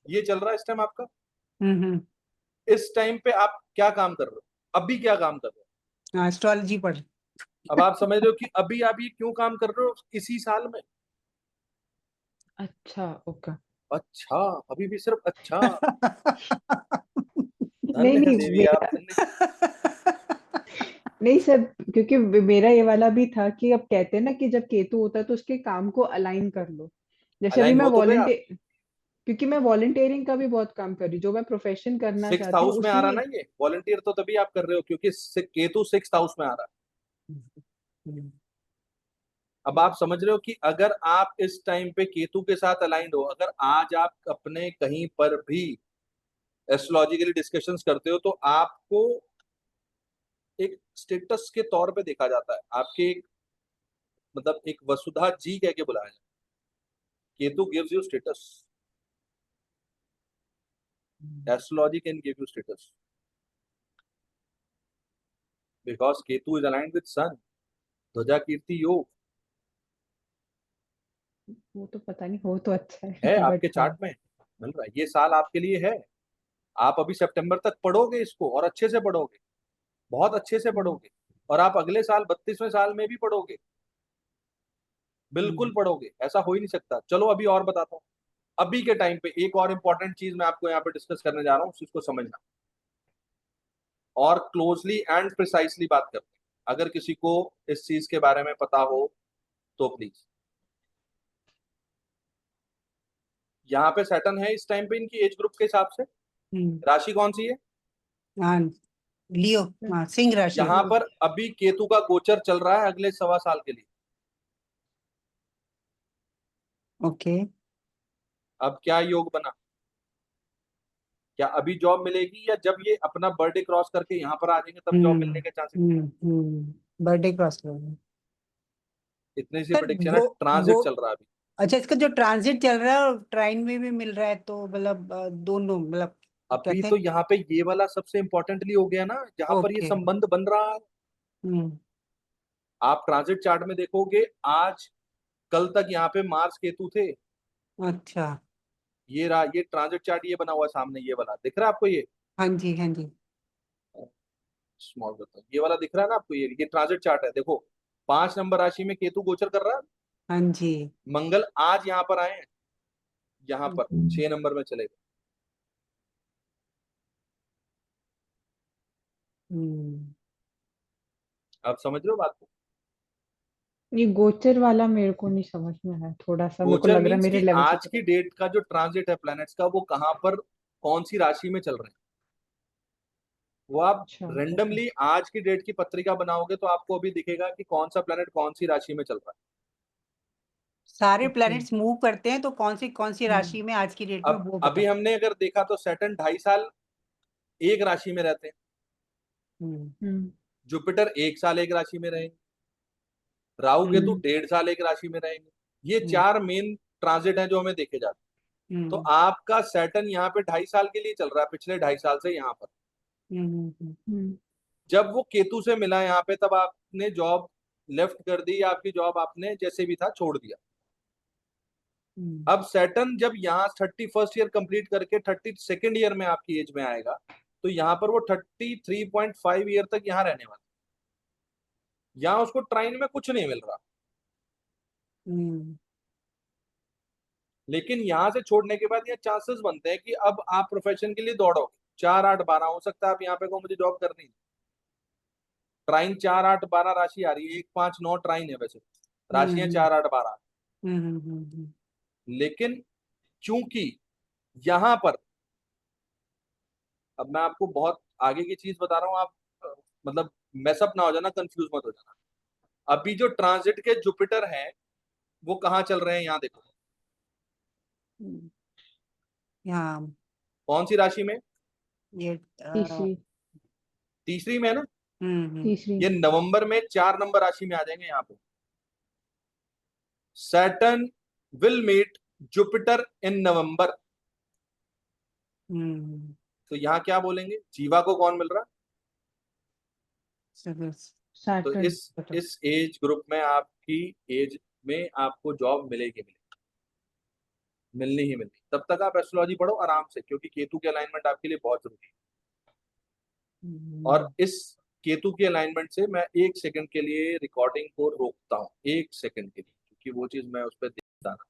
ये चल रहा है इस टाइम आपका। हम्म इस टाइम पे आप क्या काम कर रहे हो? अभी क्या काम कर रहे हो? एस्ट्रोलॉजी पढ़। अब आप समझ रहे हो कि अभी आप ये क्यों काम कर रहे हो इसी साल में? अच्छा, ओके। अच्छा, अभी भी सिर्फ अच्छा। नहीं धन्य है नहीं, देवी आप, मेरा धन्य। नहीं सर, क्योंकि मेरा ये वाला भी था कि अब कहते हैं ना कि जब केतु होता है तो उसके काम को अलाइन कर लो। जैसे अभी अलाइन मैं हो तो गए आप। वॉलंटियर, क्योंकि मैं वॉलंटियरिंग का भी बहुत काम कर रही हूँ, जो मैं प्रोफेशन करना सिक्स चाहती हूँ हाउस में आ रहा उसी। ना, ये वॉलंटियर तो तभी आप कर रहे हो क्योंकि केतु 6th हाउस में आ रहा है। अब आप समझ रहे हो कि अगर आप इस टाइम पे केतु के साथ अलाइंड हो, अगर आज आप अपने कहीं पर भी एस्ट्रोलॉजिकली डिस्कशंस करते हो, तो आपको एक स्टेटस के तौर पे देखा जाता है, आपके एक मतलब एक वसुधा जी कह के बुलाया जाता है। Ketu gives you status, astrology can give you status because Ketu is aligned with sun, ध्वजा कीर्ति योग वो तो पता नहीं, हो तो अच्छा है है आपके बट हाँ। चार्ट में मिल रहा है। ये साल आपके लिए है, आप अभी सितंबर तक पढ़ोगे इसको, और अच्छे से पढ़ोगे, बहुत अच्छे से पढ़ोगे, और आप अगले साल 32वें साल में भी पढ़ोगे। बिल्कुल पढ़ोगे, ऐसा हो ही नहीं सकता। चलो अभी और बताता हूँ। अभी के टाइम पे एक और इम्पोर्टेंट चीज मैं आपको यहाँ पे डिस्कस करने जा रहा हूँ, उस चीज को समझना और क्लोजली एंड प्रिसाइसली बात करते हैं। अगर किसी को इस चीज के बारे में पता हो तो प्लीज। यहाँ पे सैटर्न है इस टाइम पे इनकी एज ग्रुप के हिसाब से। राशि कौन सी है? हाँ, लियो। हाँ, सिंह राशि। यहाँ पर अभी केतु का गोचर चल रहा है अगले 1.25 साल के लिए। ओके। अब क्या योग बना? क्या अभी जॉब मिलेगी या जब ये अपना बर्थडे क्रॉस करके यहाँ पर आ जाएंगे तब जॉब मिलने के चांसेस? बर्थडे क्रॉस करोगे। इतनी सी सर प्रेडिक्शन है, वो ट्रांजिट चल रहा है अभी। अच्छा, इसका जो ट्रांजिट चल रहा है और ट्राइन में भी मिल रहा है, तो मतलब दोनों, मतलब अभी कहते तो हैं। यहाँ पे ये वाला सबसे इम्पोर्टेंटली हो गया ना, जहाँ पर ये ओके। संबंध बन रहा है। हम्म आप ट्रांजिट चार्ट में देखोगे, आज कल तक यहाँ पे मार्स केतु थे। अच्छा। ये ट्रांजिट चार्ट ये बना हुआ है सामने, ये वाला दिख रहा है आपको? ये हाँ जी, हाँ जी। स्मॉल करता हूँ, ये वाला दिख रहा है ना आपको? ये ट्रांजिट चार्ट है, देखो 5 नंबर राशि में केतु गोचर कर रहा है। हाँ जी। मंगल आज यहाँ पर आए हैं, यहाँ पर 6 नंबर में चले गए। हम्म आप समझ रहे हो बात को? ये गोचर वाला मेरे को नहीं समझ में आया, थोड़ा सा मेरे को गोचर लग रहा है मीन्स मेरे कि लेवल से आज की डेट का जो ट्रांजिट है प्लैनेट्स का, वो कहाँ पर कौन सी राशि में चल रहे हैं, वो आप अच्छा ओके। रेंडमली आज की डेट की पत्रिका बनाओगे तो आपको अभी दिखेगा कि कौन सा प्लैनेट कौन सी राशि में चल रहा है। सारे ओके। प्लैनेट्स मूव करते हैं, तो कौन सी राशि में आज की डेट में, अब वो अभी बता। हमने अगर देखा तो सैटर्न 2.5 साल एक राशि में रहते हैं, हम्म जुपिटर 1 साल एक राशि में रहेंगे, राहु केतु हम्म 1.5 साल एक राशि में रहेंगे। ये हम्म 4 मेन ट्रांजिट हैं जो हमें देखे जाते हैं। तो हम्म आपका सैटर्न यहाँ पे 2.5 साल के लिए चल रहा है, पिछले 2.5 साल से यहाँ पर। हम्म जब वो केतु से मिला यहाँ पे, तब आपने जॉब लेफ्ट कर दी, या आपकी जॉब आपने जैसे भी था छोड़ दिया। अब सैटर्न जब यहाँ 31st ईयर कंप्लीट करके 32nd ईयर में आपकी एज में आएगा, तो यहाँ पर वो 33.5 ईयर तक यहाँ रहने वाला। यहाँ उसको ट्राइन में कुछ नहीं मिल रहा, हम्म लेकिन यहाँ से छोड़ने के बाद ये चांसेस बनते हैं कि अब आप प्रोफेशन के लिए दौड़ोगे। 4 8 12 हो सकता है आप यहाँ पे को मुझे जॉब करनी है। ट्राइन 4 8 12 राशि आ रही है, 1 5 9 ट्राइन है वैसे, राशियां 4 8 12। लेकिन चूंकि यहाँ पर, अब मैं आपको बहुत आगे की चीज बता रहा हूँ, आप मतलब मैसअप ना हो जाना, कंफ्यूज मत हो जाना। अभी जो ट्रांजिट के जुपिटर हैं वो कहाँ चल रहे हैं, यहाँ देखो हाँ, कौन सी राशि में? ये तीसरी तीसरी में है ना। तीसरी ये नवंबर में 4 नंबर राशि में आ जाएंगे यहाँ पे। Saturn will meet Jupiter in November. तो यहाँ क्या बोलेंगे, जीवा को कौन मिल रहा? तो सैटर्न इस एज ग्रुप में, आपकी एज में आपको जॉब मिलेगी, मिलनी ही मिलनी। तब तक आप एस्ट्रोलॉजी पढ़ो आराम से, क्योंकि केतु के अलाइनमेंट आपके लिए बहुत जरूरी है। और इस केतु के अलाइनमेंट से मैं 1 सेकंड के लिए रिकॉर्डिंग को रोकता हूँ, 1 सेकंड के लिए, क्योंकि वो चीज मैं उस पर देखता ना।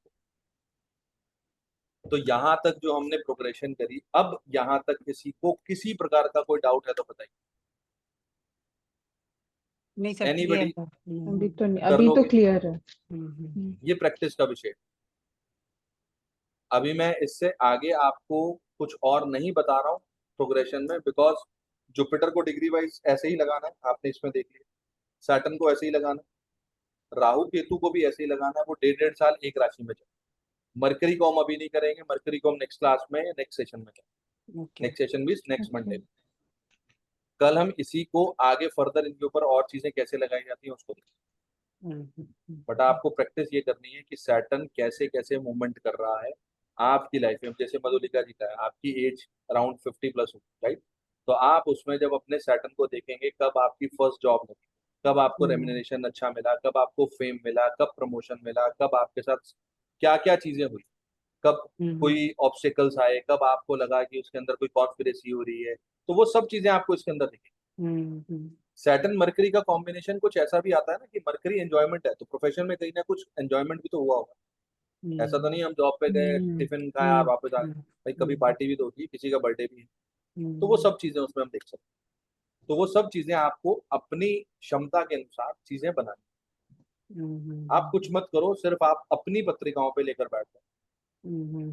तो यहाँ तक जो हमने प्रोग्रेशन करी, अब यहाँ तक किसी को किसी प्रकार का कोई डाउट है तो बताइए। नहीं सर, एनीबडी? क्लियर है। अभी तो नहीं, कर अभी तो लोगे? क्लियर है। ये प्रैक्टिस का विषय। अभी मैं इससे आगे आपको कुछ और नहीं बता रहा हूँ प्रोग्रेशन में, बिकॉज जुपिटर को डिग्री वाइज ऐसे ही लगाना है, आपने इसमें देख लिया। सैटर्न को ऐसे ही लगाना है, राहु केतु को भी ऐसे ही लगाना है, वो 1.5 1.5 साल एक राशि में चले। मरकरी को हम अभी नहीं करेंगे, मरकरी को हम नेक्स्ट क्लास में, नेक्स्ट सेशन में करेंगे। Next session means next Monday. कल हम इसी को आगे फर्दर इनके ऊपर और चीजें कैसे लगाई जाती हैं उसको देखेंगे। बट आपको प्रैक्टिस ये करनी है कि सैटर्न कैसे कैसे मूवमेंट कर रहा है आपकी लाइफ में। जैसे मधुलिका जी का है, आपकी एज अराउंड 50+ होगी, राइट? तो आप उसमें जब अपने सैटर्न को देखेंगे, कब आपकी फर्स्ट जॉब लगी, कब आपको रेम्युनरेशन अच्छा मिला, कब आपको फेम मिला, कब प्रमोशन मिला, कब आपके साथ क्या क्या चीजें हुई, कब कोई ऑब्स्टिकल्स आए, कब आपको लगा कि उसके अंदर कोई कॉन्स्पिरेसी हो रही है, तो वो सब चीजें आपको इसके अंदर दिखेंगी। सैटर्न मरकरी का कॉम्बिनेशन कुछ ऐसा भी आता है ना कि मरकरी एंजॉयमेंट है, तो प्रोफेशन में कहीं ना कुछ एंजॉयमेंट भी तो हुआ होगा। ऐसा तो नहीं हम जॉब पे गए, टिफिन खाया और वापस आ गए। भाई कभी पार्टी भी तो होती है, किसी का बर्थडे भी है, तो वो सब चीजें उसमें हम देख सकते हैं। तो वो सब चीजें आपको अपनी क्षमता के अनुसार चीजें बनानी। आप कुछ मत करो, सिर्फ आप अपनी पत्रिकाओं पे लेकर बैठो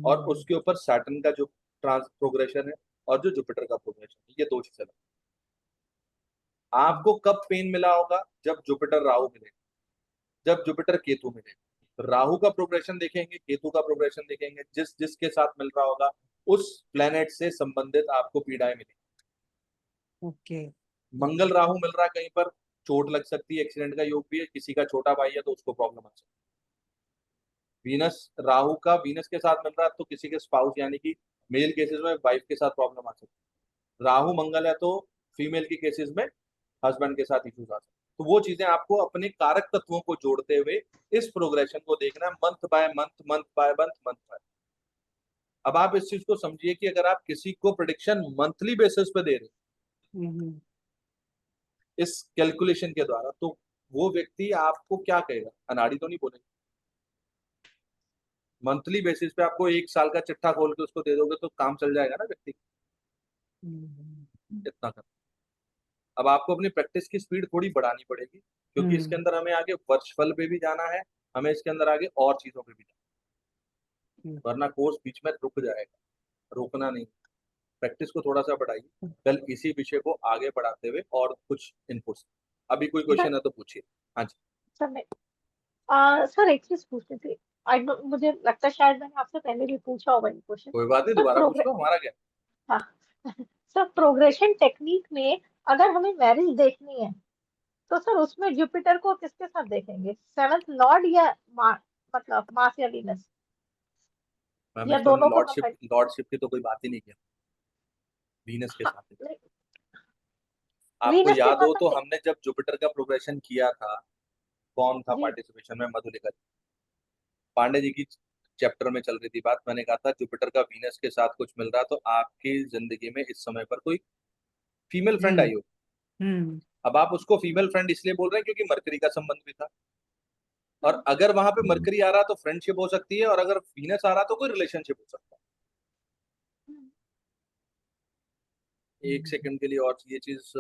और उसके ऊपर सैटर्न का जो ट्रांस प्रोग्रेशन है और जो जुपिटर का प्रोग्रेशन है, ये दो चीजें लगाओ। आपको कब पेन मिला होगा? जब जुपिटर राहु मिले, जब जुपिटर केतु मिले। राहु का प्रोग्रेशन देखेंगे, केतु का प्रोग्रेशन देखेंगे, जिस जिसके साथ मिल रहा होगा उस प्लेनेट से संबंधित आपको पीड़ाएं मिलेंगी। ओके। मंगल राहु मिल रहा है कहीं पर, चोट लग सकती है, एक्सीडेंट का योग भी है, किसी का छोटा भाई है तो उसको प्रॉब्लम आ सकती है। वीनस राहु का वीनस के साथ मिल रहा है तो किसी के स्पाउस यानी कि मेल केसेस में वाइफ के साथ प्रॉब्लम आ सकती है। राहु मंगल है तो फीमेल के केसेस में हस्बैंड के साथ इश्यूज आ सकते हैं। तो वो चीजें आपको अपने कारक तत्वों को जोड़ते हुए इस प्रोग्रेशन को देखना है, month by month, month by month, month by. अब आप इस चीज को समझिए कि अगर आप किसी को प्रिडिक्शन मंथली बेसिस पे दे रहे हैं इस कैलकुलेशन के द्वारा, तो वो व्यक्ति आपको क्या कहेगा? अनाड़ी तो नहीं बोलेगा। मंथली बेसिस पे आपको एक साल का चिट्ठा खोल के उसको दे दोगे तो काम चल जाएगा ना व्यक्ति। इतना कर। अब आपको अपनी प्रैक्टिस की स्पीड थोड़ी बढ़ानी पड़ेगी, क्योंकि इसके अंदर हमें आगे वर्षफल पे भी जाना है, हमें इसके अंदर आगे और चीजों पे भी जाना है, वरना कोर्स बीच में रुक जाएगा। रोकना नहीं, प्रैक्टिस को थोड़ा सा बढ़ाइए। कल इसी विषय को आगे बढ़ाते हुए और कुछ इनपुट्स। अभी कोई क्वेश्चन है तो पूछिए। हाँ जी सर मैं सर एक चीज पूछनी थी। मुझे लगता है शायद मैंने आपसे पहले भी पूछा होगा ये क्वेश्चन। कोई बात नहीं, सर दोबारा पूछ लो, हमारा क्या। हाँ सर प्रोग्रेशन टेक्निक में अगर हमें मैरिज देखनी है तो सर उसमें जुपिटर को किसके साथ देखेंगे? सेवंथ लॉर्ड या मतलब मार्स या वीनस, मैम या इसके अंदर दोनों को लॉर्डशिप कंबाइन? लॉर्डशिप की तो कोई बात ही नहीं किया, वीनस के हाँ, साथ है। आपको वीनस के याद हो साथ तो हम हमने जब जुपिटर का प्रोग्रेशन किया था, कौन था जी पार्टिसिपेशन में? मधुलिका जी। पांडे जी की चैप्टर में चल रही थी बात, मैंने कहा था जुपिटर का वीनस के साथ कुछ मिल रहा, तो आपकी जिंदगी में इस समय पर कोई फीमेल फ्रेंड आई हो। अब आप उसको फीमेल फ्रेंड इसलिए बोल रहे हैं क्योंकि मरकरी का संबंध भी था, और अगर वहां पे मरकरी आ रहा तो फ्रेंडशिप हो सकती है, और अगर वीनस आ रहा तो कोई रिलेशनशिप हो सकता है। एक सेकंड के लिए और ये चीज